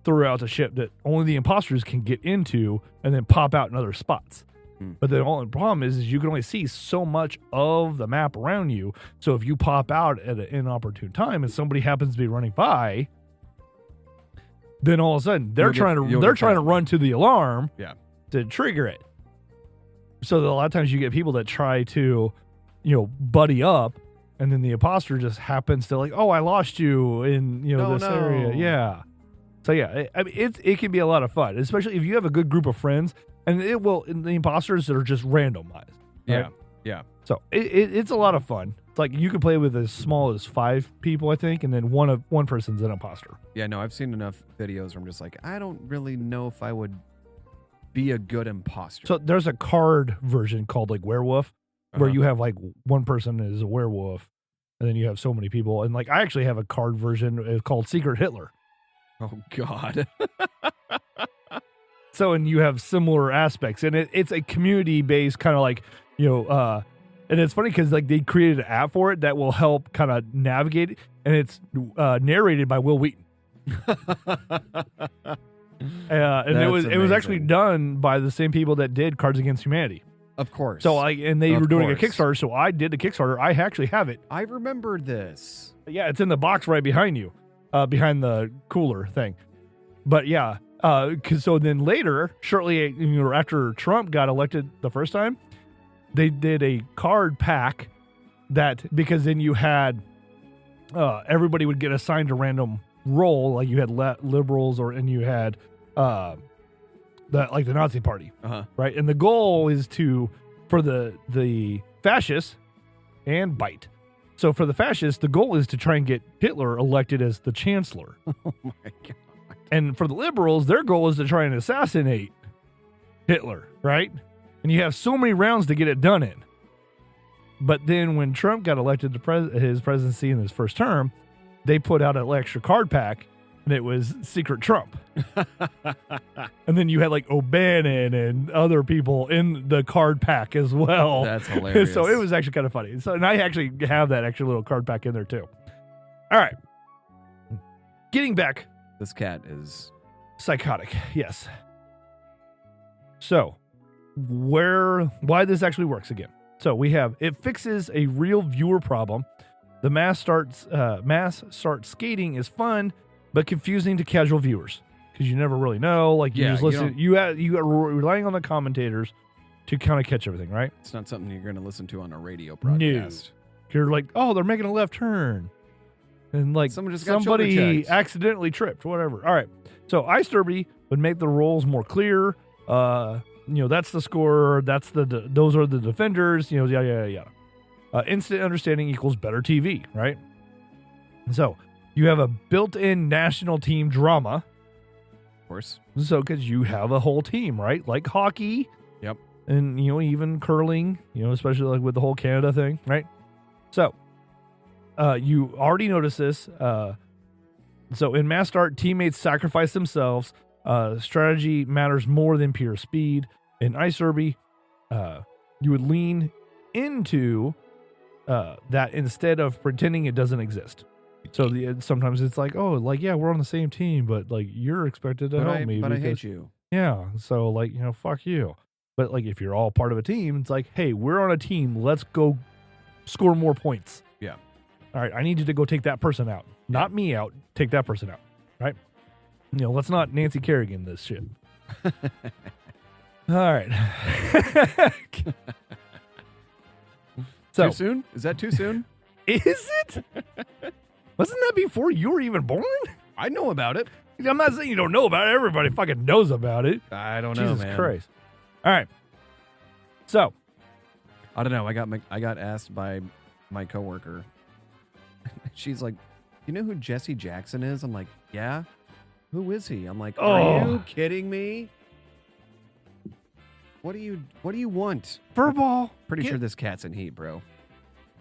Speaker 1: throughout the ship that only the imposters can get into and then pop out in other spots. But the only problem is you can only see so much of the map around you. So if you pop out at an inopportune time and somebody happens to be running by, then all of a sudden they're trying to run to the alarm to trigger it. So that a lot of times you get people that try to, buddy up and then the imposter just happens to like, oh, I lost you in this area. Yeah. So yeah, I mean it can be a lot of fun, especially if you have a good group of friends, and the imposters that are just randomized. Right?
Speaker 2: Yeah.
Speaker 1: So it's a lot of fun. It's like you can play with as small as 5 people, I think, and then one person's an imposter.
Speaker 2: Yeah, no, I've seen enough videos where I'm just like, I don't really know if I would be a good imposter.
Speaker 1: So there's a card version called like Werewolf, where you have like one person is a werewolf, and then you have so many people. And like I actually have a card version called Secret Hitler.
Speaker 2: Oh God.
Speaker 1: So, and you have similar aspects, and it's a community-based kind of like, and it's funny because like they created an app for it that will help kind of navigate it, and it's narrated by Will Wheaton. And it was actually done by the same people that did Cards Against Humanity.
Speaker 2: Of course.
Speaker 1: So they were doing a Kickstarter, so I did the Kickstarter. I actually have it.
Speaker 2: I remember this.
Speaker 1: Yeah, it's in the box right behind you, behind the cooler thing. But yeah, so then later, shortly after Trump got elected the first time, they did a card pack because then you had everybody would get assigned a random role, like you had liberals and you had the Nazi Party, right? And the goal is for the fascists and bite. So for the fascists, the goal is to try and get Hitler elected as the chancellor.
Speaker 2: Oh my God.
Speaker 1: And for the liberals, their goal is to try and assassinate Hitler, right? And you have so many rounds to get it done in. But then when Trump got elected to his presidency in his first term, they put out an extra card pack, and it was Secret Trump. And then you had like O'Bannon and other people in the card pack as well.
Speaker 2: That's hilarious.
Speaker 1: So it was actually kind of funny. So, and I actually have that extra little card pack in there too. All right. Getting back.
Speaker 2: This cat is
Speaker 1: psychotic. Yes. So why this actually works again. So we have, it fixes a real viewer problem. The mass start skating is fun, but confusing to casual viewers because you never really know. Like you just listen, you are relying on the commentators to kind of catch everything, right?
Speaker 2: It's not something you're going to listen to on a radio broadcast.
Speaker 1: No. You're like, oh, they're making a left turn, and like somebody accidentally tripped, whatever. All right, so Ice Derby would make the roles more clear. That's the scorer. Those are the defenders. Yeah. Instant understanding equals better TV, right? So you have a built-in national team drama.
Speaker 2: Of course. So
Speaker 1: because you have a whole team, right? Like hockey.
Speaker 2: Yep.
Speaker 1: And, even curling, especially like with the whole Canada thing, right? So you already noticed this. So in Mass Start, teammates sacrifice themselves. Strategy matters more than pure speed. In Ice Derby, you would lean into that instead of pretending it doesn't exist. So sometimes it's like, oh, like, yeah, we're on the same team, but like you're expected to help me.
Speaker 2: But I hate you.
Speaker 1: Yeah. So like, fuck you. But like if you're all part of a team, it's like, hey, we're on a team. Let's go score more points.
Speaker 2: Yeah.
Speaker 1: All right. I need you to go take that person out. Not me out. Take that person out. Right? Let's not Nancy Kerrigan this shit. All right. So,
Speaker 2: too soon? Is that too soon?
Speaker 1: Is it? Wasn't that before you were even born?
Speaker 2: I know about it.
Speaker 1: I'm not saying you don't know about it. Everybody fucking knows about it.
Speaker 2: I don't know, man.
Speaker 1: Jesus Christ. All right. So.
Speaker 2: I don't know. I got asked by my coworker. She's like, you know who Jesse Jackson is? I'm like, yeah. Who is he? I'm like, are you kidding me? What do you want?
Speaker 1: Furball.
Speaker 2: Pretty sure this cat's in heat, bro.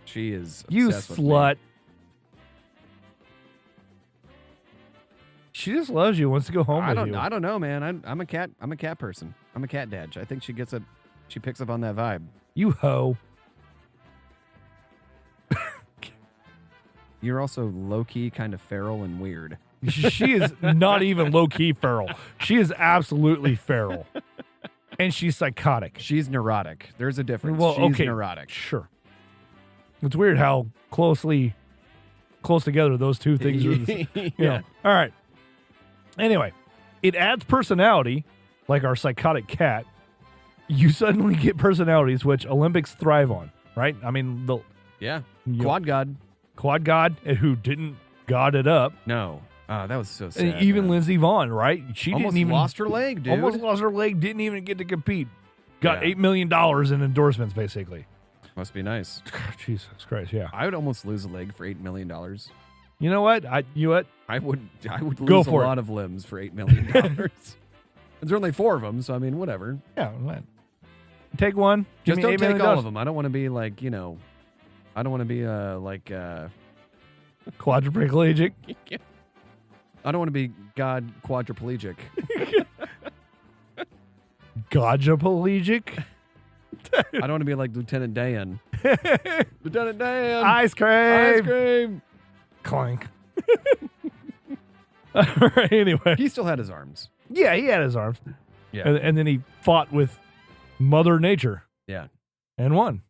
Speaker 2: She is obsessed
Speaker 1: you
Speaker 2: with
Speaker 1: slut.
Speaker 2: Me.
Speaker 1: She just loves you. Wants to go home with you.
Speaker 2: I don't know, man. I'm a cat person. I'm a cat dad. I think she picks up on that vibe.
Speaker 1: You hoe.
Speaker 2: You're also low-key kind of feral and weird.
Speaker 1: She is not even low-key feral. She is absolutely feral. And she's psychotic.
Speaker 2: She's neurotic. There's a difference.
Speaker 1: Well,
Speaker 2: she's neurotic.
Speaker 1: Sure. It's weird how close together those two things are.
Speaker 2: Yeah.
Speaker 1: All right. Anyway, it adds personality, like our psychotic cat. You suddenly get personalities which Olympics thrive on, right? I mean,
Speaker 2: Quad God.
Speaker 1: Quad God, who didn't god it up.
Speaker 2: No. That was so sad.
Speaker 1: And even Lindsey Vonn, right? She
Speaker 2: almost
Speaker 1: didn't even
Speaker 2: lost her leg, dude.
Speaker 1: Almost lost her leg. Didn't even get to compete. Got $8 million in endorsements, basically.
Speaker 2: Must be nice.
Speaker 1: Jesus Christ, yeah.
Speaker 2: I would almost lose a leg for $8 million.
Speaker 1: You know what? I
Speaker 2: would lose a lot of limbs for $8 million. There's only 4 of them, so I mean, whatever.
Speaker 1: Yeah, man. Take one.
Speaker 2: Just don't take all of them. I don't want to be like, I don't want to be
Speaker 1: quadriplegic.
Speaker 2: I don't want to be quadriplegic.
Speaker 1: Quadriplegic?
Speaker 2: I don't want to be like Lieutenant Dan. Lieutenant Dan!
Speaker 1: Ice cream!
Speaker 2: Ice cream!
Speaker 1: Clank. All right, anyway.
Speaker 2: He still had his arms.
Speaker 1: Yeah, he had his arms.
Speaker 2: Yeah.
Speaker 1: And then he fought with Mother Nature.
Speaker 2: Yeah.
Speaker 1: And won.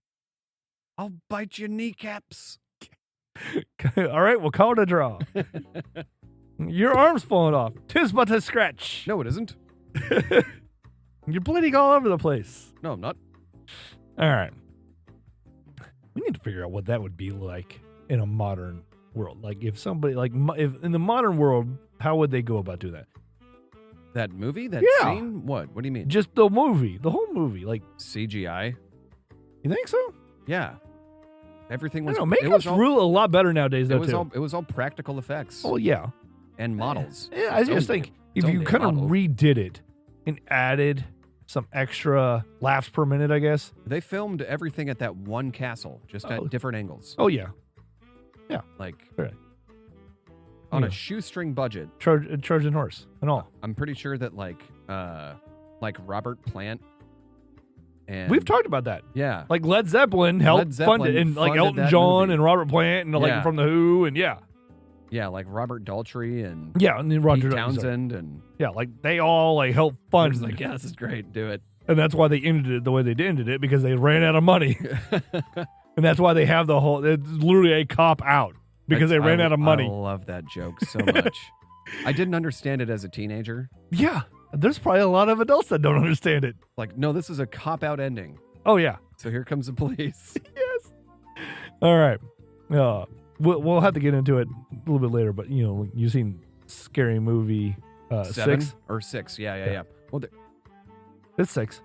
Speaker 2: I'll bite your kneecaps.
Speaker 1: All right, we'll call it a draw. Your arm's falling off. 'Tis but a scratch.
Speaker 2: No, it isn't.
Speaker 1: You're bleeding all over the place.
Speaker 2: No, I'm not.
Speaker 1: All right. We need to figure out what that would be like in a modern world. Like if somebody, if in the modern world, how would they go about doing that?
Speaker 2: That movie? That scene? What? What do you mean?
Speaker 1: Just the movie. The whole movie. Like
Speaker 2: CGI?
Speaker 1: You think so?
Speaker 2: Yeah. Everything was...
Speaker 1: I don't know. Makeup's a lot better nowadays, though, too.
Speaker 2: It was all practical effects.
Speaker 1: Oh, yeah.
Speaker 2: And models.
Speaker 1: Yeah, I just think if you kind of redid it and added some extra laughs per minute, I guess.
Speaker 2: They filmed everything at that one castle, just at different angles.
Speaker 1: Oh, yeah. Yeah.
Speaker 2: Like...
Speaker 1: Right.
Speaker 2: On a shoestring budget.
Speaker 1: Trojan horse and all.
Speaker 2: I'm pretty sure that like Robert Plant and
Speaker 1: we've talked about that.
Speaker 2: Yeah.
Speaker 1: Like Led Zeppelin helped fund it, and like Elton John
Speaker 2: movie.
Speaker 1: And Robert Plant and like from The Who and
Speaker 2: Yeah, like Robert Daltrey and
Speaker 1: and then Roger
Speaker 2: Pete Townsend and
Speaker 1: like they all like helped fund.
Speaker 2: Like, yeah, this is great. Do it.
Speaker 1: And that's why they ended it the way they ended it, because they ran out of money. And that's why they have the whole. It's literally a cop out. Because they ran out of money.
Speaker 2: I love that joke so much. I didn't understand it as a teenager.
Speaker 1: Yeah. There's probably a lot of adults that don't understand it.
Speaker 2: Like, no, this is a cop-out ending.
Speaker 1: Oh, yeah.
Speaker 2: So here comes the police.
Speaker 1: Yes. All right. We'll have to get into it a little bit later, but, you've seen Scary Movie
Speaker 2: 7?
Speaker 1: 6?
Speaker 2: Or 6, yeah. Well,
Speaker 1: it's 6.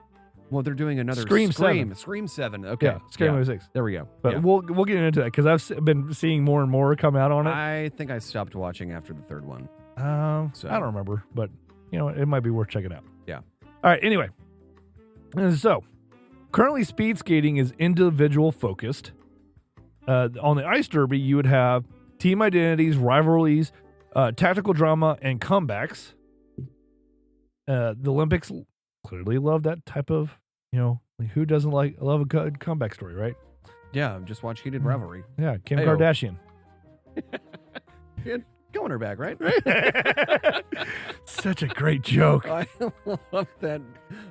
Speaker 2: Well, they're doing another
Speaker 1: Scream 7.
Speaker 2: Scream 7. Okay.
Speaker 1: Yeah, Scary Movie 6.
Speaker 2: There we go.
Speaker 1: But we'll get into that because I've been seeing more and more come out on it.
Speaker 2: I think I stopped watching after the 3rd one.
Speaker 1: I don't remember, but it might be worth checking out.
Speaker 2: Yeah.
Speaker 1: All right. Anyway, so currently speed skating is individual focused. On the ice derby, you would have team identities, rivalries, tactical drama, and comebacks. The Olympics clearly love that type of, like who doesn't love a good comeback story, right?
Speaker 2: Yeah, just watch Heated Rivalry.
Speaker 1: Yeah, Kim Kardashian.
Speaker 2: Going her back, right?
Speaker 1: Such a great joke.
Speaker 2: I love that.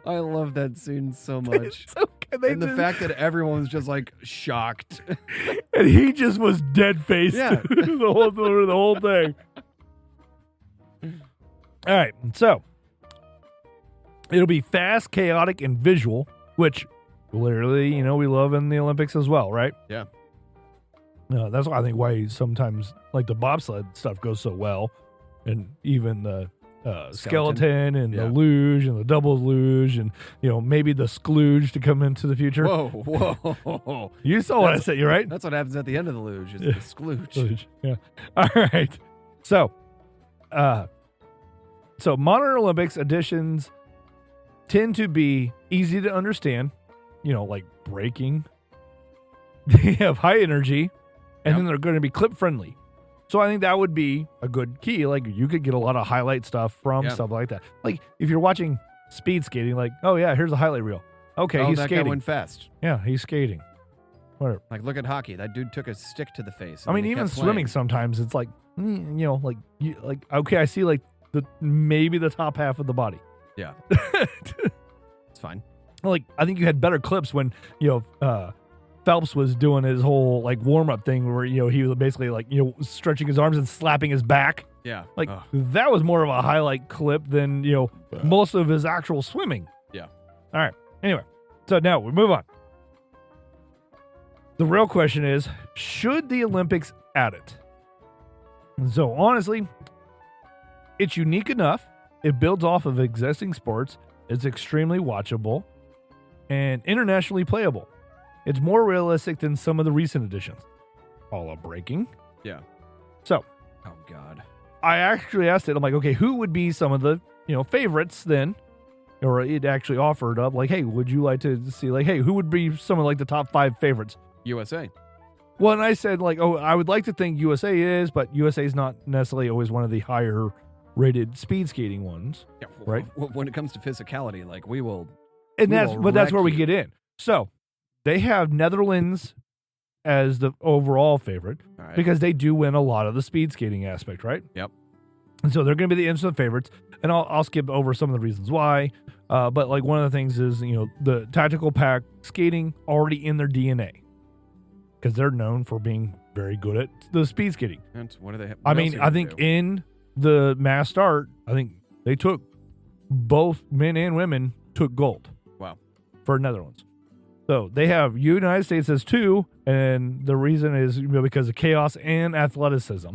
Speaker 2: I love that scene so much. And the fact that everyone's just like shocked.
Speaker 1: And he just was dead faced the whole thing. All right, so it'll be fast, chaotic, and visual, which literally, we love in the Olympics as well, right?
Speaker 2: Yeah.
Speaker 1: That's why I think why sometimes like the bobsled stuff goes so well, and even the skeleton and the luge and the double luge and maybe the sklooge to come into the future.
Speaker 2: Whoa!
Speaker 1: You saw what I said, you right?
Speaker 2: That's what happens at the end of the luge. Is the sklooge.
Speaker 1: Yeah. All right. So modern Olympics editions tend to be easy to understand, like braking. They have high energy, and then they're going to be clip friendly. So I think that would be a good key. Like you could get a lot of highlight stuff from stuff like that. Like if you're watching speed skating, like, oh yeah, here's a highlight reel. Okay, he's skating.
Speaker 2: That guy went fast.
Speaker 1: Yeah, he's skating. Whatever.
Speaker 2: Like look at hockey. That dude took a stick to the face.
Speaker 1: I mean, even swimming sometimes it's like, okay, I see like maybe the top half of the body.
Speaker 2: Yeah. It's fine.
Speaker 1: Like I think you had better clips when Phelps was doing his whole like warm up thing where he was basically like stretching his arms and slapping his back.
Speaker 2: Yeah,
Speaker 1: like that was more of a highlight clip than most of his actual swimming.
Speaker 2: Yeah.
Speaker 1: All right. Anyway, so now we move on. The real question is, should the Olympics add it? And so honestly, it's unique enough. It builds off of existing sports. It's extremely watchable and internationally playable. It's more realistic than some of the recent editions. All up breaking.
Speaker 2: Yeah.
Speaker 1: So.
Speaker 2: Oh, God.
Speaker 1: I actually asked it. I'm like, okay, who would be some of the, favorites then? Or it actually offered up like, hey, would you like to see, like, hey, who would be some of like the top 5 favorites?
Speaker 2: USA.
Speaker 1: Well, and I said like, oh, I would like to think USA is, but USA is not necessarily always one of the higher rated speed skating ones.
Speaker 2: Yeah,
Speaker 1: right?
Speaker 2: When it comes to physicality, like we will.
Speaker 1: And that's where we get in. So they have Netherlands as the overall favorite because they do win a lot of the speed skating aspect, right?
Speaker 2: Yep.
Speaker 1: And so they're going to be the instant favorites, and I'll skip over some of the reasons why. But like one of the things is the tactical pack skating already in their DNA because they're known for being very good at the speed skating.
Speaker 2: And what do they have?
Speaker 1: I mean, I think in the mass start, I think they took both men and women took gold.
Speaker 2: Wow.
Speaker 1: For Netherlands. So they have United States as 2, and the reason is because of chaos and athleticism.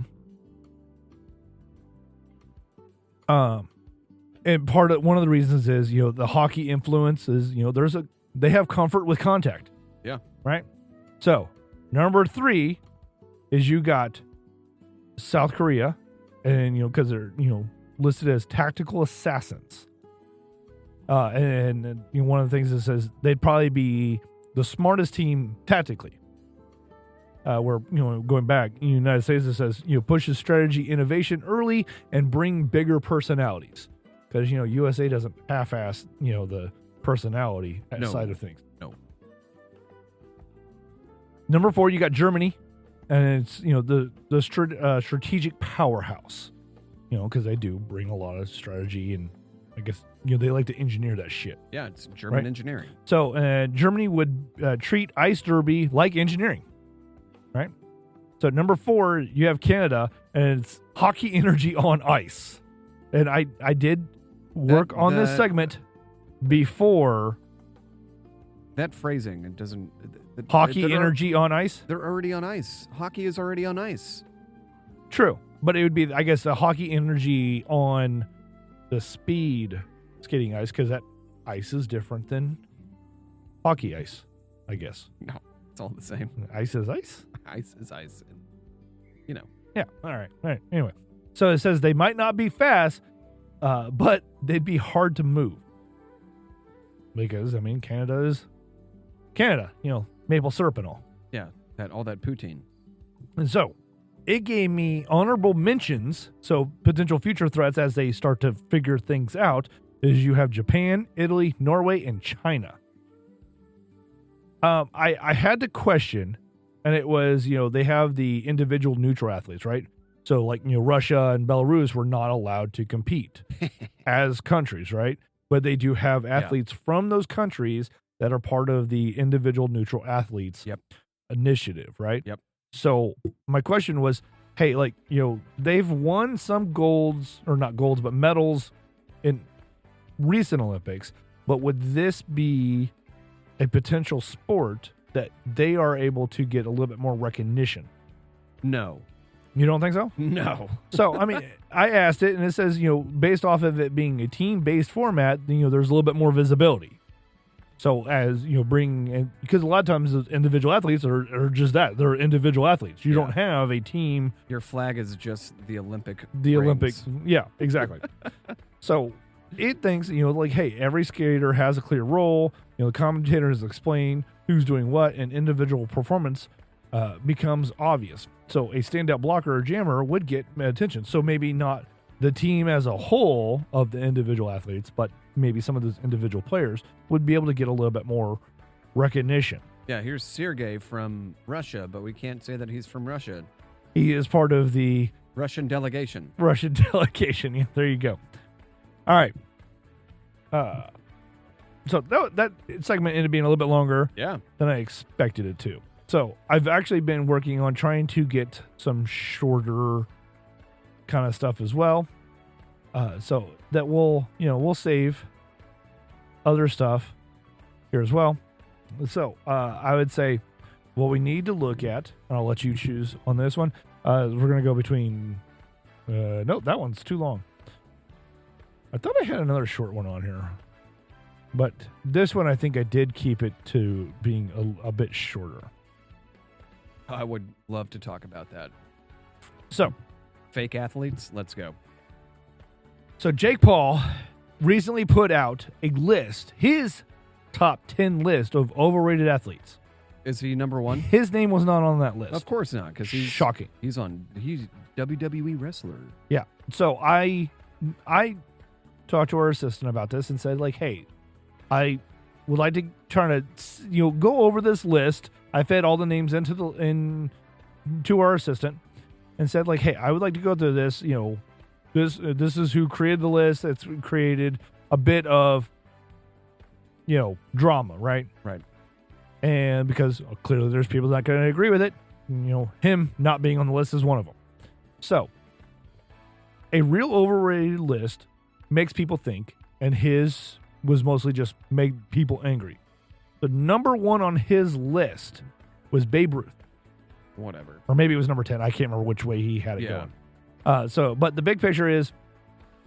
Speaker 1: And one of the reasons is the hockey influence is they have comfort with contact.
Speaker 2: Yeah.
Speaker 1: Right. So number 3 is you got South Korea, and because they're listed as tactical assassins. And one of the things that says they'd probably be the smartest team tactically. Where going back, in the United States it says pushes strategy innovation early and bring bigger personalities, because USA doesn't half-ass the personality side of things.
Speaker 2: No.
Speaker 1: Number 4, you got Germany, and it's the strategic powerhouse, because they do bring a lot of strategy, and I guess they like to engineer that shit.
Speaker 2: Yeah, it's German engineering.
Speaker 1: So Germany would treat ice derby like engineering, right? So number 4, you have Canada, and it's hockey energy on ice. And I did work on this segment before.
Speaker 2: That phrasing, it doesn't.
Speaker 1: Hockey energy on ice?
Speaker 2: They're already on ice. Hockey is already on ice.
Speaker 1: True. But it would be, I guess, a hockey energy on the speed skating ice, because that ice is different than hockey ice, I guess.
Speaker 2: No, it's all the same.
Speaker 1: Ice is ice?
Speaker 2: Ice is ice. And,
Speaker 1: Yeah. All right. Anyway. So it says they might not be fast, but they'd be hard to move. Because, Canada is Canada, maple syrup and all.
Speaker 2: Yeah, all that poutine.
Speaker 1: And so it gave me honorable mentions. So potential future threats as they start to figure things out is you have Japan, Italy, Norway, and China. I had to question, and it was, they have the individual neutral athletes, right? So like, Russia and Belarus were not allowed to compete as countries, right? But they do have athletes from those countries that are part of the individual neutral athletes initiative, right?
Speaker 2: Yep.
Speaker 1: So my question was, hey, like, they've won some golds, or not golds, but medals in recent Olympics, but would this be a potential sport that they are able to get a little bit more recognition?
Speaker 2: No.
Speaker 1: You don't think so?
Speaker 2: No.
Speaker 1: So, I asked it, and it says, based off of it being a team-based format, there's a little bit more visibility. So as, because a lot of times those individual athletes are just that. They're individual athletes. You don't have a team.
Speaker 2: Your flag is just the Olympic
Speaker 1: Olympics. Yeah, exactly. So it thinks, like, hey, every skater has a clear role. The commentators explain who's doing what, and individual performance becomes obvious. So a standout blocker or jammer would get attention. So maybe not the team as a whole of the individual athletes, but maybe some of those individual players would be able to get a little bit more recognition.
Speaker 2: Yeah, here's Sergey from Russia, but we can't say that he's from Russia.
Speaker 1: He is part of the
Speaker 2: Russian delegation.
Speaker 1: Yeah, there you go. All right. So that segment ended up being a little bit longer than I expected it to. So I've actually been working on trying to get some shorter kind of stuff as well. So that we'll save other stuff here as well. So I would say what we need to look at, and I'll let you choose on this one. We're going to go between. No, that one's too long. I thought I had another short one on here. But this one, I think I did keep it to being a bit shorter.
Speaker 2: I would love to talk about that.
Speaker 1: So,
Speaker 2: fake athletes, let's go.
Speaker 1: So, Jake Paul recently put out a list, his top 10 list of overrated athletes.
Speaker 2: Is he number one?
Speaker 1: His name was not on that list.
Speaker 2: Of course not, because he's
Speaker 1: shocking.
Speaker 2: He's WWE wrestler.
Speaker 1: Yeah. So I talked to our assistant about this and said, like, hey, I would like to try to go over this list. I fed all the names to our assistant and said, like, hey, I would like to go through this. This is who created the list. It's created a bit of drama, right?
Speaker 2: Right.
Speaker 1: And because clearly there's people not going to agree with it, him not being on the list is one of them. So, a real overrated list makes people think, and his was mostly just made people angry. The number one on his list was Babe Ruth.
Speaker 2: Whatever.
Speaker 1: Or maybe it was number 10. I can't remember which way he had it going. But the big picture is,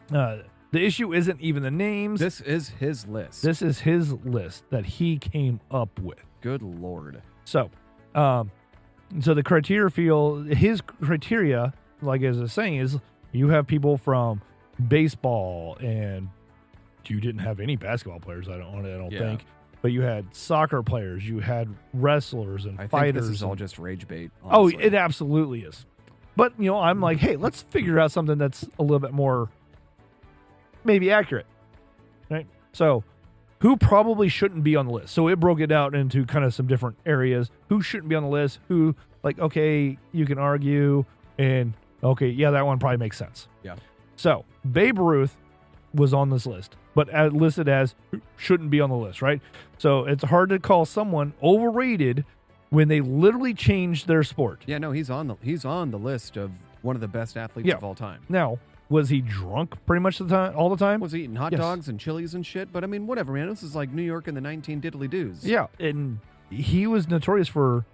Speaker 1: the issue isn't even the names.
Speaker 2: This is his list.
Speaker 1: This is his list that he came up with.
Speaker 2: Good Lord.
Speaker 1: So the his criteria, like as I was saying, is you have people from baseball, and you didn't have any basketball players, I don't think. But you had soccer players, you had wrestlers and fighters.
Speaker 2: I think this is all just rage bait, honestly.
Speaker 1: Oh, it absolutely is. But, I'm like, hey, let's figure out something that's a little bit more maybe accurate. Right? So, who probably shouldn't be on the list? So it broke it out into kind of some different areas. Who shouldn't be on the list? Who, like, okay, you can argue, and okay, yeah, that one probably makes sense.
Speaker 2: Yeah.
Speaker 1: So Babe Ruth was on this list, but listed as shouldn't be on the list, right? So it's hard to call someone overrated when they literally changed their sport.
Speaker 2: Yeah, no, he's on the list of one of the best athletes of all time.
Speaker 1: Now, was he drunk pretty much all the time?
Speaker 2: Was he eating hot dogs and chilies and shit? But I mean, whatever, man. This is like New York in the 19 diddly-doos.
Speaker 1: Yeah, and he was notorious for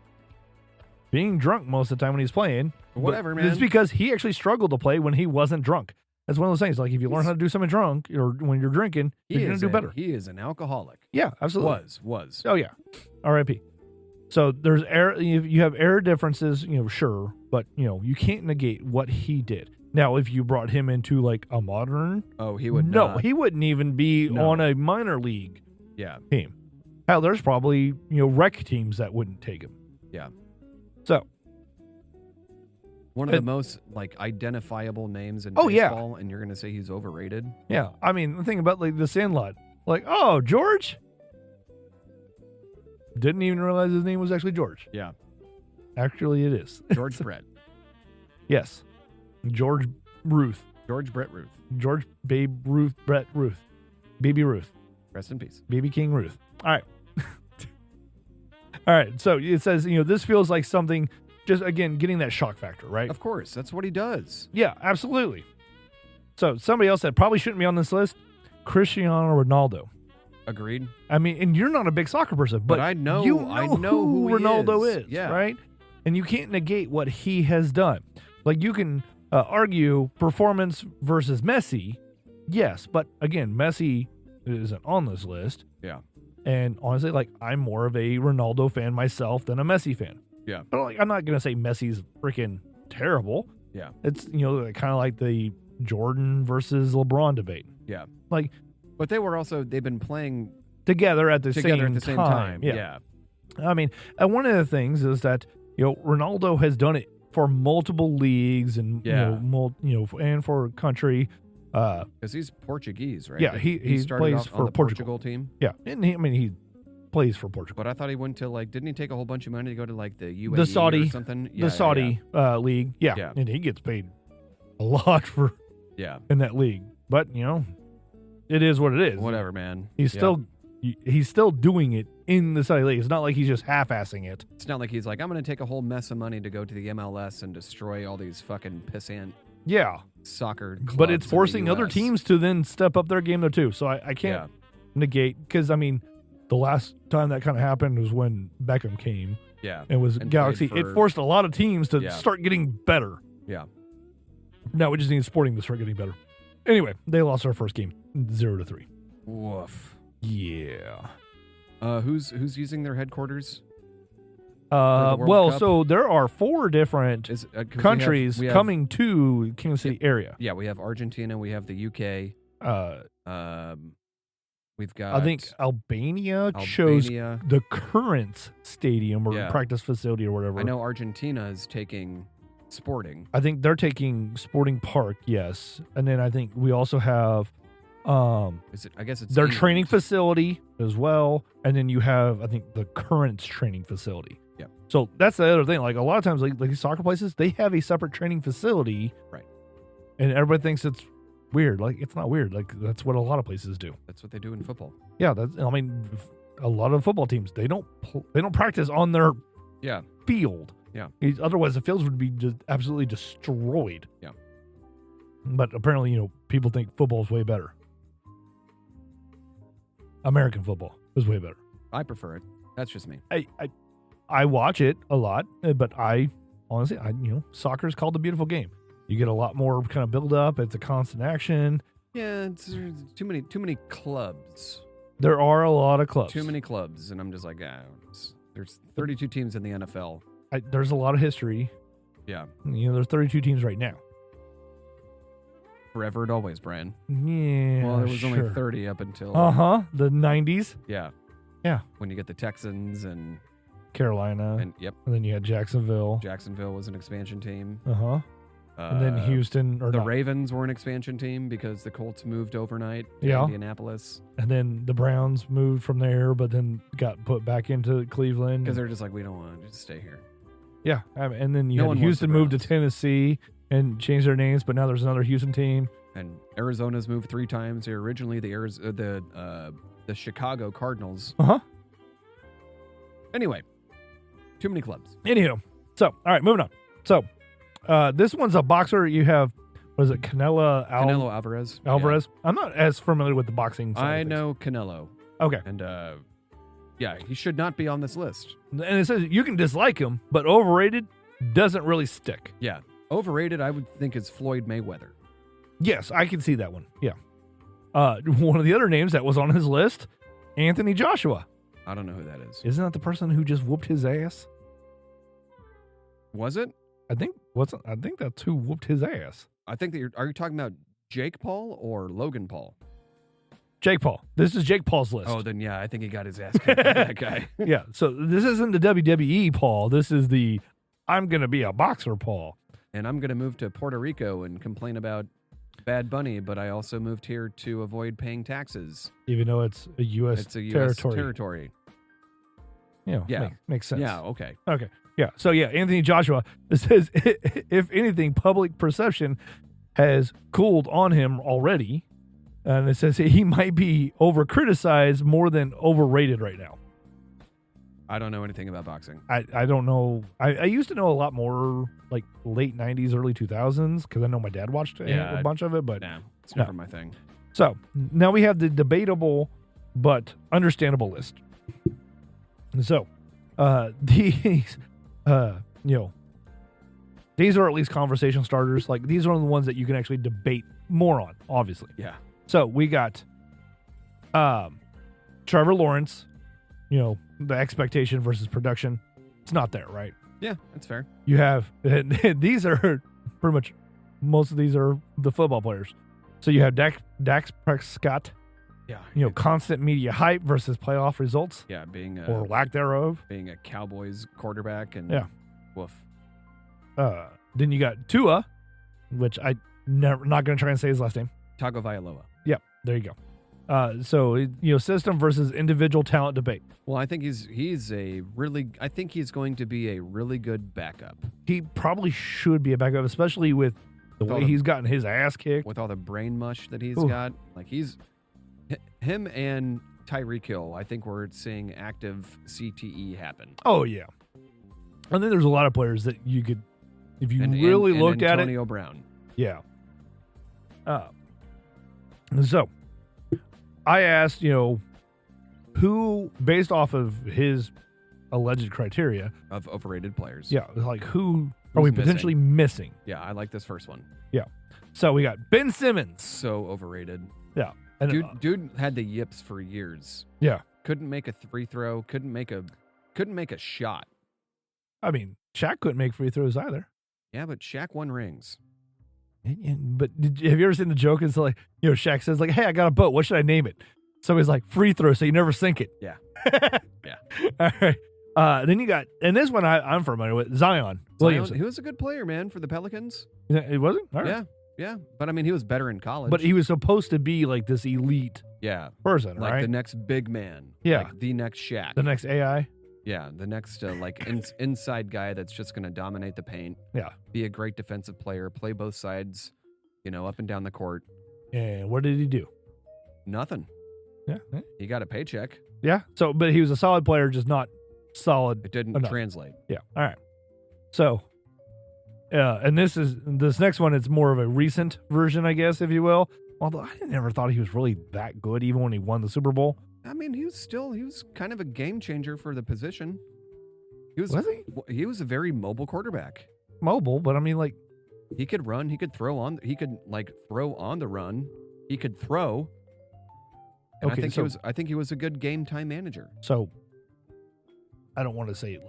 Speaker 1: being drunk most of the time when he's playing.
Speaker 2: Whatever, man.
Speaker 1: It's because he actually struggled to play when he wasn't drunk. That's one of those things. Like, if you learn how to do something drunk or when you're drinking, you're going to do better.
Speaker 2: He is an alcoholic.
Speaker 1: Yeah, absolutely.
Speaker 2: Was.
Speaker 1: Oh, yeah. R.I.P. So there's error. You have error differences, sure, but you can't negate what he did. Now, if you brought him into like a modern,
Speaker 2: he would not.
Speaker 1: No, he wouldn't even be on a minor league team. Hell, there's probably rec teams that wouldn't take him.
Speaker 2: Yeah.
Speaker 1: So
Speaker 2: one of the most like identifiable names in baseball, and you're going to say he's overrated?
Speaker 1: Yeah, I mean, the thing about like the Sandlot, like, oh, George. Didn't even realize his name was actually George.
Speaker 2: Yeah.
Speaker 1: Actually, it is.
Speaker 2: George Brett.
Speaker 1: Yes. George Ruth.
Speaker 2: George Brett Ruth.
Speaker 1: George Babe Ruth Brett Ruth. Baby Ruth.
Speaker 2: Rest in peace.
Speaker 1: Baby King Ruth. All right. All right. So it says, this feels like something, just again, getting that shock factor, right?
Speaker 2: Of course. That's what he does.
Speaker 1: Yeah, absolutely. So somebody else that probably shouldn't be on this list, Cristiano Ronaldo.
Speaker 2: Agreed.
Speaker 1: I mean, and you're not a big soccer person, but
Speaker 2: I know
Speaker 1: who
Speaker 2: Ronaldo
Speaker 1: is. Yeah. Right? And you can't negate what he has done. Like, you can argue performance versus Messi, yes, but again, Messi isn't on this list.
Speaker 2: Yeah. And
Speaker 1: honestly, like, I'm more of a Ronaldo fan myself than a Messi fan.
Speaker 2: Yeah.
Speaker 1: But like, I'm not gonna say Messi's freaking terrible.
Speaker 2: Yeah.
Speaker 1: It's kind of like the Jordan versus LeBron debate.
Speaker 2: Yeah.
Speaker 1: Like,
Speaker 2: but they've been playing
Speaker 1: together at the same time.
Speaker 2: Yeah.
Speaker 1: I mean, and one of the things is that Ronaldo has done it for multiple leags and and for country.
Speaker 2: Because he's Portuguese, right?
Speaker 1: Yeah, he
Speaker 2: started
Speaker 1: plays
Speaker 2: off
Speaker 1: for
Speaker 2: on the
Speaker 1: Portugal
Speaker 2: team.
Speaker 1: Yeah, and he plays for Portugal.
Speaker 2: But I thought he went to didn't he take a whole bunch of money to go to like the UAE
Speaker 1: the Saudi
Speaker 2: or something?
Speaker 1: The Saudi league. Yeah, and he gets paid a lot for in that league. But it is what it is.
Speaker 2: Whatever, man.
Speaker 1: He's still doing it in the Saudi league. It's not like he's just half-assing it.
Speaker 2: It's not like he's like, I'm going to take a whole mess of money to go to the MLS and destroy all these fucking pissant soccer clubs.
Speaker 1: But it's forcing other teams to then step up their game though too. So I can't negate, because I mean, the last time that kind of happened was when Beckham came
Speaker 2: Yeah.
Speaker 1: It was Galaxy. It forced a lot of teams to start getting better.
Speaker 2: Yeah.
Speaker 1: Now we just need Sporting to start getting better. Anyway, they lost our first game 0-3.
Speaker 2: Woof.
Speaker 1: Yeah.
Speaker 2: Who's using their headquarters?
Speaker 1: So there are 4 different countries coming to Kansas City area.
Speaker 2: Yeah, we have Argentina, we have the UK. We've got.
Speaker 1: I think Albania chose the current stadium or practice facility or whatever.
Speaker 2: I know Argentina is taking Sporting.
Speaker 1: I think they're taking Sporting Park, yes, and then I think we also have.
Speaker 2: I guess it's
Speaker 1: their training facility as well, and then you have I think the current training facility.
Speaker 2: Yeah.
Speaker 1: So that's the other thing. Like a lot of times, like these soccer places, they have a separate training facility,
Speaker 2: right?
Speaker 1: And everybody thinks it's weird. Like it's not weird. Like that's what a lot of places do.
Speaker 2: That's what they do in football.
Speaker 1: Yeah. A lot of football teams they don't practice on their field.
Speaker 2: Yeah.
Speaker 1: Otherwise, the fields would be just absolutely destroyed.
Speaker 2: Yeah.
Speaker 1: But apparently, people think football is way better. American football is way better.
Speaker 2: I prefer it. That's just me.
Speaker 1: I watch it a lot, but honestly, soccer is called the beautiful game. You get a lot more kind of build up. It's a constant action.
Speaker 2: Yeah, it's too many clubs.
Speaker 1: There are a lot of clubs.
Speaker 2: Too many clubs, and I'm just like, there's 32 teams in the NFL.
Speaker 1: There's a lot of history.
Speaker 2: Yeah.
Speaker 1: There's 32 teams right now.
Speaker 2: Forever and always, Brian.
Speaker 1: Yeah.
Speaker 2: Well, there was only 30 up until
Speaker 1: the 90s.
Speaker 2: Yeah.
Speaker 1: Yeah.
Speaker 2: When you get the Texans and
Speaker 1: Carolina.
Speaker 2: And
Speaker 1: then you had Jacksonville.
Speaker 2: Jacksonville was an expansion team.
Speaker 1: And then Houston
Speaker 2: or the Ravens were an expansion team because the Colts moved overnight to Indianapolis.
Speaker 1: And then the Browns moved from there, but then got put back into Cleveland
Speaker 2: because they're just like, we don't want to just stay here.
Speaker 1: Yeah, and then you had Houston moved to Tennessee and changed their names, but now there's another Houston team.
Speaker 2: And Arizona's moved 3 times. They're originally the Chicago Cardinals. Anyway, too many clubs.
Speaker 1: Anywho, so all right, moving on. So this one's a boxer. You have Canelo
Speaker 2: Alvarez.
Speaker 1: Alvarez. Yeah. I'm not as familiar with the boxing side.
Speaker 2: I know Canelo.
Speaker 1: Okay,
Speaker 2: and he should not be on this list.
Speaker 1: And it says you can dislike him, but overrated doesn't really stick.
Speaker 2: Yeah. Overrated, I would think, is Floyd Mayweather.
Speaker 1: Yes, I can see that one. Yeah. One of the other names that was on his list, Anthony Joshua.
Speaker 2: I don't know who that is.
Speaker 1: Isn't that the person who just whooped his ass?
Speaker 2: Was it?
Speaker 1: I think that's who whooped his ass.
Speaker 2: I think that are you talking about Jake Paul or Logan Paul?
Speaker 1: Jake Paul. This is Jake Paul's list.
Speaker 2: Oh, then yeah, I think he got his ass kicked by that guy.
Speaker 1: Yeah, so this isn't the WWE Paul. This is the I'm going to be a boxer Paul.
Speaker 2: And I'm going to move to Puerto Rico and complain about Bad Bunny, but I also moved here to avoid paying taxes.
Speaker 1: Even though it's a U.S. territory. Yeah, makes sense.
Speaker 2: Yeah, okay.
Speaker 1: Okay, yeah. So, yeah, Anthony Joshua, it says, if anything, public perception has cooled on him already. And it says he might be over-criticized more than overrated right now.
Speaker 2: I don't know anything about boxing.
Speaker 1: I don't know. I used to know a lot more like late 90s, early 2000s because I know my dad watched a bunch of it, but
Speaker 2: it's never my thing.
Speaker 1: So now we have the debatable but understandable list. So these, these are at least conversation starters. Like these are the ones that you can actually debate more on, obviously.
Speaker 2: Yeah.
Speaker 1: So we got Trevor Lawrence, the expectation versus production. It's not there, right?
Speaker 2: Yeah, that's fair.
Speaker 1: You have, these are pretty much, most of these are the football players. So you have Dak Prescott.
Speaker 2: Yeah.
Speaker 1: Constant media hype versus playoff results.
Speaker 2: Yeah,
Speaker 1: or lack thereof.
Speaker 2: Being a Cowboys quarterback and woof.
Speaker 1: Then you got Tua, which not going to try and say his last name.
Speaker 2: Tagovailoa.
Speaker 1: Yeah, there you go. So system versus individual talent debate.
Speaker 2: Well, I think he's going to be a really good backup.
Speaker 1: He probably should be a backup, especially with the way he's gotten his ass kicked.
Speaker 2: With all the brain mush that he's got. Like him and Tyreek Hill, I think we're seeing active CTE happen.
Speaker 1: Oh, yeah. And then there's a lot of players that you could, if you really looked at it.
Speaker 2: Antonio Brown.
Speaker 1: Yeah. So I asked, who, based off of his alleged criteria
Speaker 2: of overrated players.
Speaker 1: Yeah, like who are we potentially missing?
Speaker 2: Yeah, I like this first one.
Speaker 1: Yeah. So we got Ben Simmons.
Speaker 2: So overrated.
Speaker 1: Yeah. And
Speaker 2: dude had the yips for years.
Speaker 1: Yeah.
Speaker 2: Couldn't make a free throw. Couldn't make a shot.
Speaker 1: I mean, Shaq couldn't make free throws either.
Speaker 2: Yeah, but Shaq won rings.
Speaker 1: But have you ever seen the joke? It's like, Shaq says like, "Hey, I got a boat. What should I name it?" So he's like, "Free throw, so you never sink it."
Speaker 2: Yeah. Yeah.
Speaker 1: All right. Then you got, and this one I'm familiar with, Zion Williamson.
Speaker 2: He was a good player, man, for the Pelicans.
Speaker 1: It wasn't? All right.
Speaker 2: Yeah. But I mean, he was better in college.
Speaker 1: But he was supposed to be like this elite person,
Speaker 2: like
Speaker 1: right?
Speaker 2: the next big man.
Speaker 1: Yeah.
Speaker 2: Like the next Shaq.
Speaker 1: The next AI.
Speaker 2: Yeah, the next inside guy that's just going to dominate the paint.
Speaker 1: Yeah.
Speaker 2: Be a great defensive player, play both sides, up and down the court.
Speaker 1: And what did he do?
Speaker 2: Nothing.
Speaker 1: Yeah.
Speaker 2: He got a paycheck.
Speaker 1: Yeah. So, but he was a solid player, just not solid.
Speaker 2: It didn't translate.
Speaker 1: Yeah. All right. So, and this next one, it's more of a recent version, I guess, if you will. Although I never thought he was really that good, even when he won the Super Bowl.
Speaker 2: I mean, he was kind of a game changer for the position.
Speaker 1: Was he?
Speaker 2: He was a very mobile quarterback.
Speaker 1: Mobile, but I mean, like,
Speaker 2: he could run. He could throw on. He could throw on the run. He could throw. And
Speaker 1: okay,
Speaker 2: I think he was a good game time manager.
Speaker 1: So, I don't want to say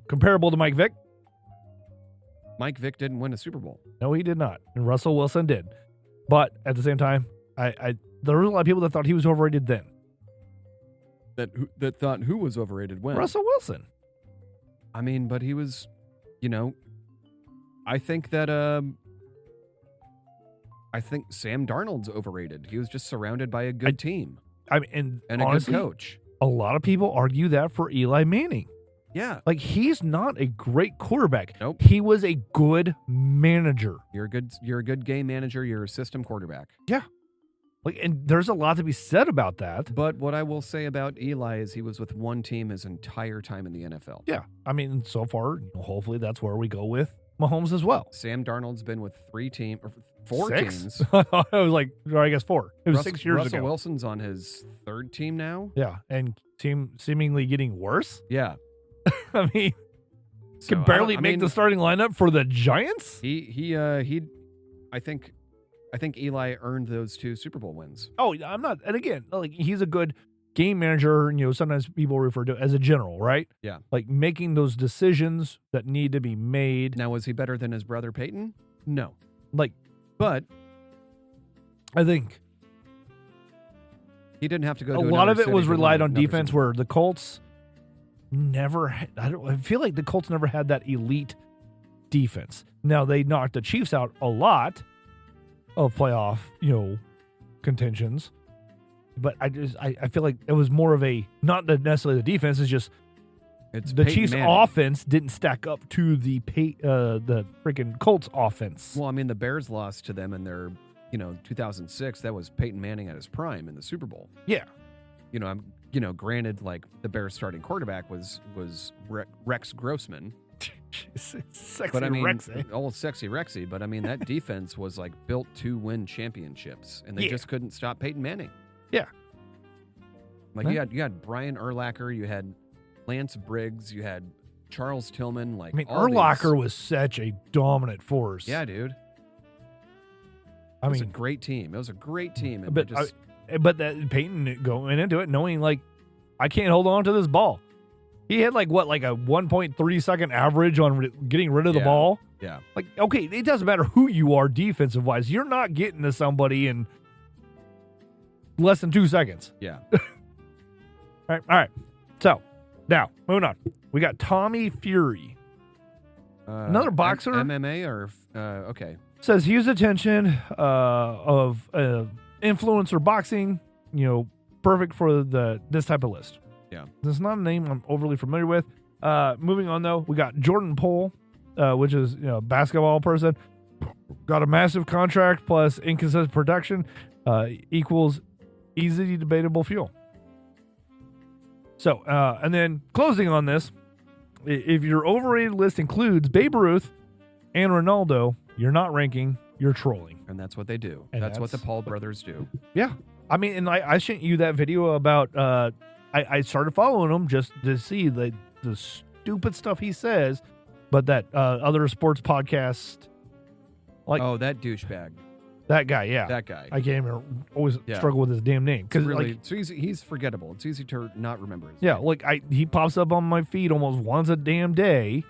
Speaker 1: comparable to Mike Vick.
Speaker 2: Mike Vick didn't win a Super Bowl.
Speaker 1: No, he did not, and Russell Wilson did. But at the same time, there were a lot of people that thought he was overrated then.
Speaker 2: That thought who was overrated when?
Speaker 1: Russell Wilson.
Speaker 2: I mean, but he was, I think that Sam Darnold's overrated. He was just surrounded by a good team.
Speaker 1: I mean,
Speaker 2: and
Speaker 1: honestly,
Speaker 2: a good coach.
Speaker 1: A lot of people argue that for Eli Manning.
Speaker 2: Yeah.
Speaker 1: Like, he's not a great quarterback.
Speaker 2: Nope.
Speaker 1: He was a good manager.
Speaker 2: You're a good game manager. You're a system quarterback.
Speaker 1: Yeah. Like, and there's a lot to be said about that.
Speaker 2: But what I will say about Eli is he was with one team his entire time in the NFL.
Speaker 1: Yeah. I mean, so far, hopefully that's where we go with Mahomes as well.
Speaker 2: Sam Darnold's been with four teams.
Speaker 1: I was like, or I guess 4. It was 6 years ago.
Speaker 2: Russell Wilson's on his 3rd team now.
Speaker 1: Yeah. And team seemingly getting worse.
Speaker 2: Yeah.
Speaker 1: I mean, can barely make the starting lineup for the Giants.
Speaker 2: I think Eli earned those 2 Super Bowl wins.
Speaker 1: Oh, I'm not. And again, like, he's a good game manager. Sometimes people refer to it as a general, right?
Speaker 2: Yeah.
Speaker 1: Like, making those decisions that need to be made.
Speaker 2: Now, was he better than his brother Peyton? No. But
Speaker 1: I think
Speaker 2: he didn't have to go to
Speaker 1: a lot of it was relied on defense, where the Colts never had, I feel like the Colts never had that elite defense. Now, they knocked the Chiefs out a lot of playoff, contentions. But I feel like it was more of a, not necessarily the defense, it's just the Chiefs' offense didn't stack up to the freaking Colts offense.
Speaker 2: Well, I mean, the Bears lost to them in their, 2006. That was Peyton Manning at his prime in the Super Bowl.
Speaker 1: Yeah.
Speaker 2: Granted, like, the Bears' starting quarterback was Rex Grossman.
Speaker 1: Sexy
Speaker 2: but I mean,
Speaker 1: Rexy.
Speaker 2: Old sexy Rexy. But I mean, that defense was like built to win championships, and they just couldn't stop Peyton Manning.
Speaker 1: Yeah.
Speaker 2: Like, you had Brian Urlacher, you had Lance Briggs, you had Charles Tillman. Like,
Speaker 1: I mean, Urlacher was such a dominant force.
Speaker 2: Yeah, dude. It was a great team. It was a great team. And
Speaker 1: but that Peyton going into it knowing, like, I can't hold on to this ball. He had like a 1.3 second average on getting rid of the ball.
Speaker 2: Yeah.
Speaker 1: Like, okay, it doesn't matter who you are defensive wise. You're not getting to somebody in less than 2 seconds.
Speaker 2: Yeah.
Speaker 1: All right. So now moving on, we got Tommy Fury, another boxer.
Speaker 2: MMA or okay.
Speaker 1: Says he was attention of influencer boxing. Perfect for this type of list.
Speaker 2: Yeah.
Speaker 1: This is not a name I'm overly familiar with. Moving on, though, we got Jordan Poole, which is a basketball person. Got a massive contract plus inconsistent production equals easily debatable fuel. So, and then closing on this, if your overrated list includes Babe Ruth and Ronaldo, you're not ranking, you're trolling.
Speaker 2: And that's what they do.
Speaker 1: And
Speaker 2: that's what the Paul brothers do.
Speaker 1: Yeah. I mean, and I sent you that video about... I started following them just to see the the stupid stuff he says, but that other sports podcast, like
Speaker 2: that douchebag,
Speaker 1: that guy, yeah,
Speaker 2: that guy.
Speaker 1: I can't even always struggle with his damn name because
Speaker 2: really,
Speaker 1: like,
Speaker 2: so he's forgettable. It's easy to not remember his
Speaker 1: yeah,
Speaker 2: name.
Speaker 1: like he pops up on my feed almost once a damn day,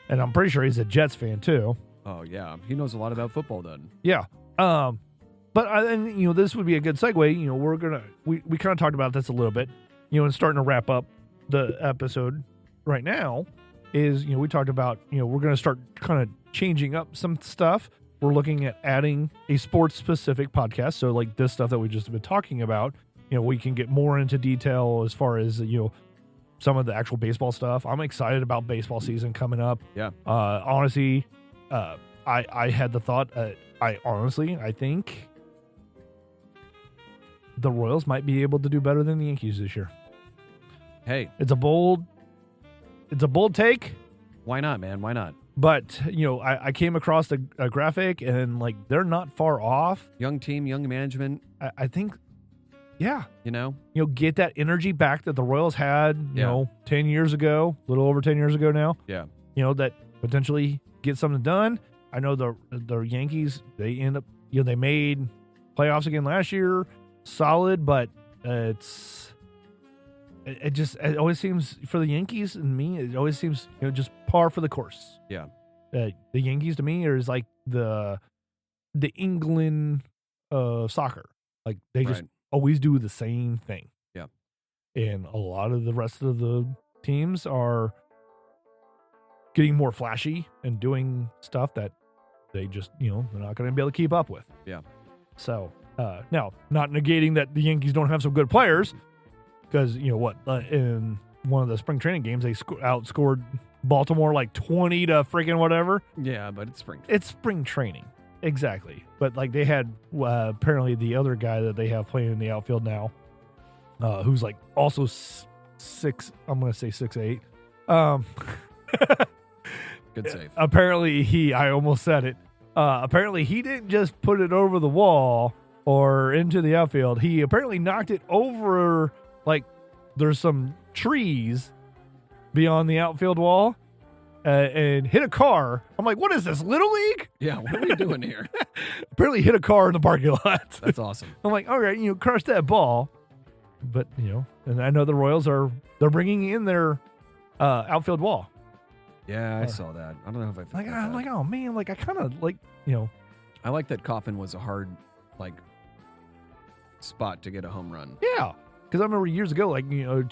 Speaker 1: and I'm pretty sure he's a Jets fan too.
Speaker 2: Oh yeah, he knows a lot about football then.
Speaker 1: Yeah. But and this would be a good segue. We kind of talked about this a little bit, and starting to wrap up the episode right now is, we talked about, we're going to start kind of changing up some stuff. We're looking at adding a sports specific podcast. So like this stuff that we just been talking about, we can get more into detail as far as, some of the actual baseball stuff. I'm excited about baseball season coming up.
Speaker 2: Yeah.
Speaker 1: Honestly, I had the thought, I think the Royals might be able to do better than the Yankees this year.
Speaker 2: Hey,
Speaker 1: it's a bold take.
Speaker 2: Why not, man? Why not?
Speaker 1: But I came across a graphic and like they're not far off.
Speaker 2: Young team, young management.
Speaker 1: I think, yeah.
Speaker 2: Get
Speaker 1: that energy back that the Royals had. 10 years ago, a little over 10 years ago now.
Speaker 2: Yeah.
Speaker 1: That potentially get something done. I know the Yankees. They end up they made playoffs again last year. Solid, but it always seems for the Yankees and me, it always seems just par for the course.
Speaker 2: Yeah.
Speaker 1: The Yankees to me is like the England soccer. Like they just always do the same thing.
Speaker 2: Yeah.
Speaker 1: And a lot of the rest of the teams are getting more flashy and doing stuff that they just, they're not going to be able to keep up with.
Speaker 2: Yeah.
Speaker 1: So, now, not negating that the Yankees don't have some good players, because, in one of the spring training games, they outscored Baltimore like 20 to freaking whatever.
Speaker 2: Yeah, but it's spring.
Speaker 1: It's spring training. Exactly. But, like, they had apparently the other guy that they have playing in the outfield now, who's, like, also 6'8".
Speaker 2: Good save.
Speaker 1: Apparently I almost said it. Apparently he didn't just put it over the wall or into the outfield. He apparently knocked it over, like there's some trees beyond the outfield wall, and hit a car. I'm like, what is this, Little League?
Speaker 2: Yeah, what are we doing here?
Speaker 1: Apparently hit a car in the parking lot.
Speaker 2: That's awesome.
Speaker 1: I'm like, all right, crush that ball. But, and I know the Royals they're bringing in their outfield wall.
Speaker 2: Yeah, I saw that. I don't know if I think
Speaker 1: I'm like, oh man, like I kind of like,
Speaker 2: I like that Coffin was a hard, like, spot to get a home run.
Speaker 1: Yeah, because I remember years ago, like 2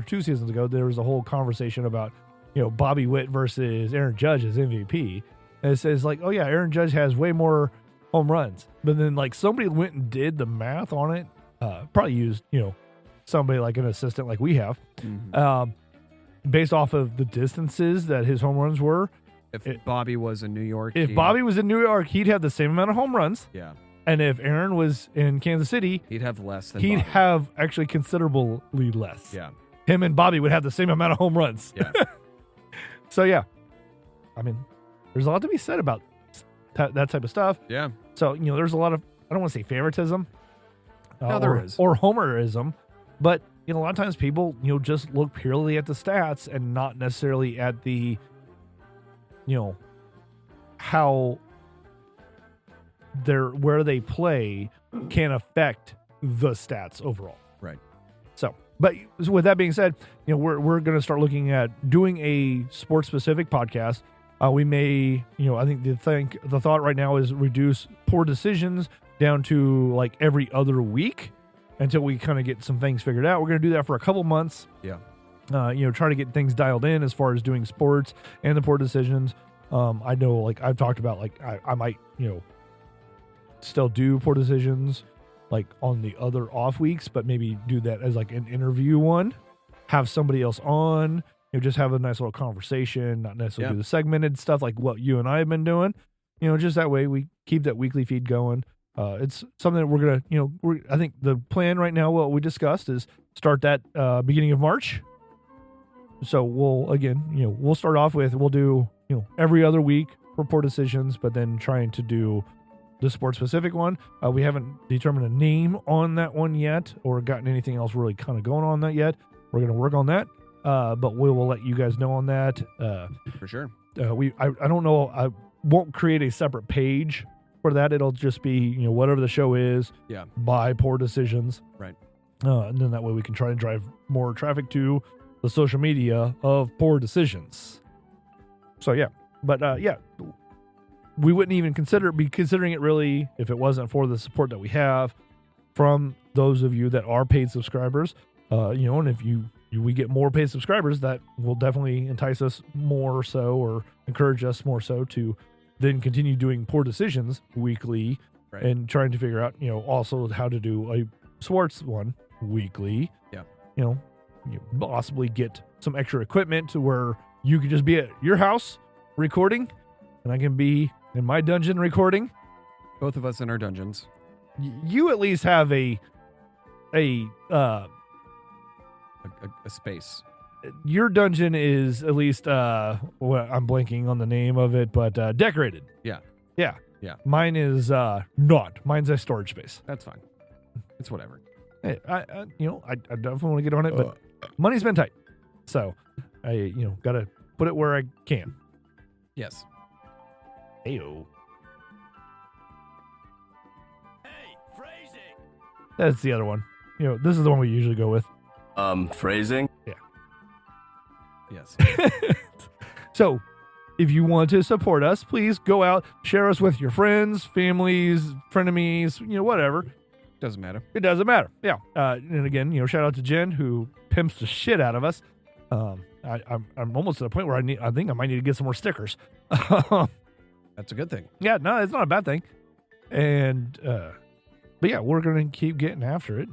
Speaker 1: seasons ago, there was a whole conversation about Bobby Witt versus Aaron Judge as MVP, and it says like, oh yeah, Aaron Judge has way more home runs, but then like somebody went and did the math on it, probably used somebody like an assistant like we have, based off of the distances that his home runs were.
Speaker 2: If Bobby was in New York,
Speaker 1: Bobby was in New York, he'd have the same amount of home runs.
Speaker 2: Yeah.
Speaker 1: And if Aaron was in Kansas City,
Speaker 2: he'd have less than
Speaker 1: Bobby. Have actually considerably less.
Speaker 2: Yeah.
Speaker 1: Him and Bobby would have the same amount of home runs.
Speaker 2: Yeah.
Speaker 1: So, yeah. I mean, there's a lot to be said about that type of stuff.
Speaker 2: Yeah.
Speaker 1: So, there's a lot of, I don't want to say favoritism.
Speaker 2: No, there is.
Speaker 1: Or homerism. But, a lot of times people, just look purely at the stats and not necessarily at the, how where they play can affect the stats overall.
Speaker 2: Right.
Speaker 1: So, but with that being said, we're going to start looking at doing a sports specific podcast. We may, I think the thought right now is reduce Pour Deshishuns down to like every other week until we kind of get some things figured out. We're going to do that for a couple months.
Speaker 2: Yeah.
Speaker 1: Try to get things dialed in as far as doing sports and the Pour Deshishuns. I know, like I've talked about, like I might, still do Pour Deshishuns like on the other off weeks, but maybe do that as like an interview one, have somebody else on, just have a nice little conversation, not necessarily do the segmented stuff like what you and I have been doing, just that way we keep that weekly feed going. It's something that we're going to, I think the plan right now, what we discussed is start that beginning of March. So we'll start off with, we'll do, every other week for Pour Deshishuns, but then trying to do the sports specific one. We haven't determined a name on that one yet or gotten anything else really kind of going on that yet. We're going to work on that. but we will let you guys know on that.
Speaker 2: For sure.
Speaker 1: I don't know. I won't create a separate page for that. It'll just be, whatever the show is.
Speaker 2: Yeah.
Speaker 1: By Pour Decisions.
Speaker 2: Right.
Speaker 1: And then that way we can try and drive more traffic to the social media of Pour Decisions. So yeah, but we wouldn't even be considering it really if it wasn't for the support that we have from those of you that are paid subscribers. And if we get more paid subscribers, that will definitely entice us more so, or encourage us more so to then continue doing Pour Decisions weekly, right, and trying to figure out, also how to do a sports one weekly.
Speaker 2: Yeah.
Speaker 1: You possibly get some extra equipment to where you could just be at your house recording, and I can be in my dungeon recording.
Speaker 2: Both of us in our dungeons.
Speaker 1: You at least have a
Speaker 2: space.
Speaker 1: Your dungeon is at least I'm blanking on the name of it, but decorated.
Speaker 2: Yeah.
Speaker 1: Mine is not. Mine's a storage space.
Speaker 2: That's fine. It's whatever.
Speaker 1: Hey, I definitely want to get on it, but money's been tight, so I gotta put it where I can.
Speaker 2: Yes.
Speaker 1: Heyo.
Speaker 3: Hey, phrasing.
Speaker 1: That's the other one. This is the one we usually go with.
Speaker 3: Phrasing?
Speaker 1: Yeah.
Speaker 2: Yes.
Speaker 1: So, if you want to support us, please go out, share us with your friends, families, frenemies, whatever.
Speaker 2: Doesn't matter.
Speaker 1: It doesn't matter. Yeah. And again, shout out to Jen, who pimps the shit out of us. I'm almost to the point where I think I might need to get some more stickers.
Speaker 2: That's a good thing.
Speaker 1: Yeah, no, it's not a bad thing. And but yeah, we're gonna keep getting after it.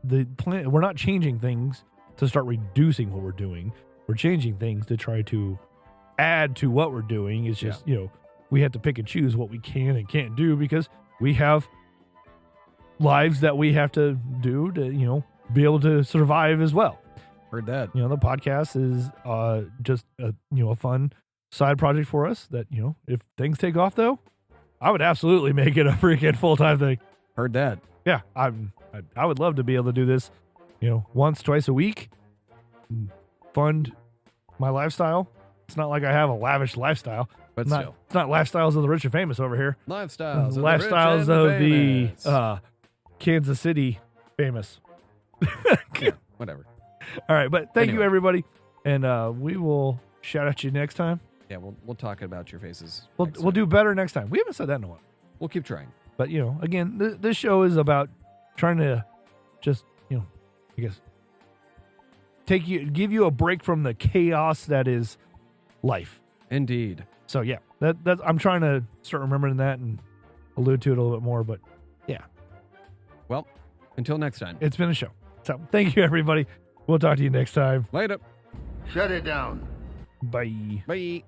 Speaker 1: The plan. We're not changing things to start reducing what we're doing. We're changing things to try to add to what we're doing. It's just we have to pick and choose what we can and can't do because we have lives that we have to do to be able to survive as well.
Speaker 2: Heard that.
Speaker 1: The podcast is just a fun side project for us that, if things take off though, I would absolutely make it a freaking full-time thing.
Speaker 2: Heard that.
Speaker 1: Yeah. I would love to be able to do this, once, twice a week, fund my lifestyle. It's not like I have a lavish lifestyle,
Speaker 2: but still,
Speaker 1: it's not lifestyles of the rich and famous over here.
Speaker 2: Lifestyles
Speaker 1: of the Kansas City famous.
Speaker 2: Yeah, whatever.
Speaker 1: All right, but thank you everybody, and we will shout at you next time.
Speaker 2: Yeah, we'll talk about your faces.
Speaker 1: We'll do better next time. We haven't said that in a while.
Speaker 2: We'll keep trying.
Speaker 1: But again, this show is about trying to just I guess give you a break from the chaos that is life.
Speaker 2: Indeed.
Speaker 1: So yeah, that I'm trying to start remembering that and allude to it a little bit more. But yeah.
Speaker 2: Well, until next time.
Speaker 1: It's been a show. So thank you everybody. We'll talk to you next time.
Speaker 2: Later.
Speaker 3: Shut it down.
Speaker 1: Bye.
Speaker 2: Bye.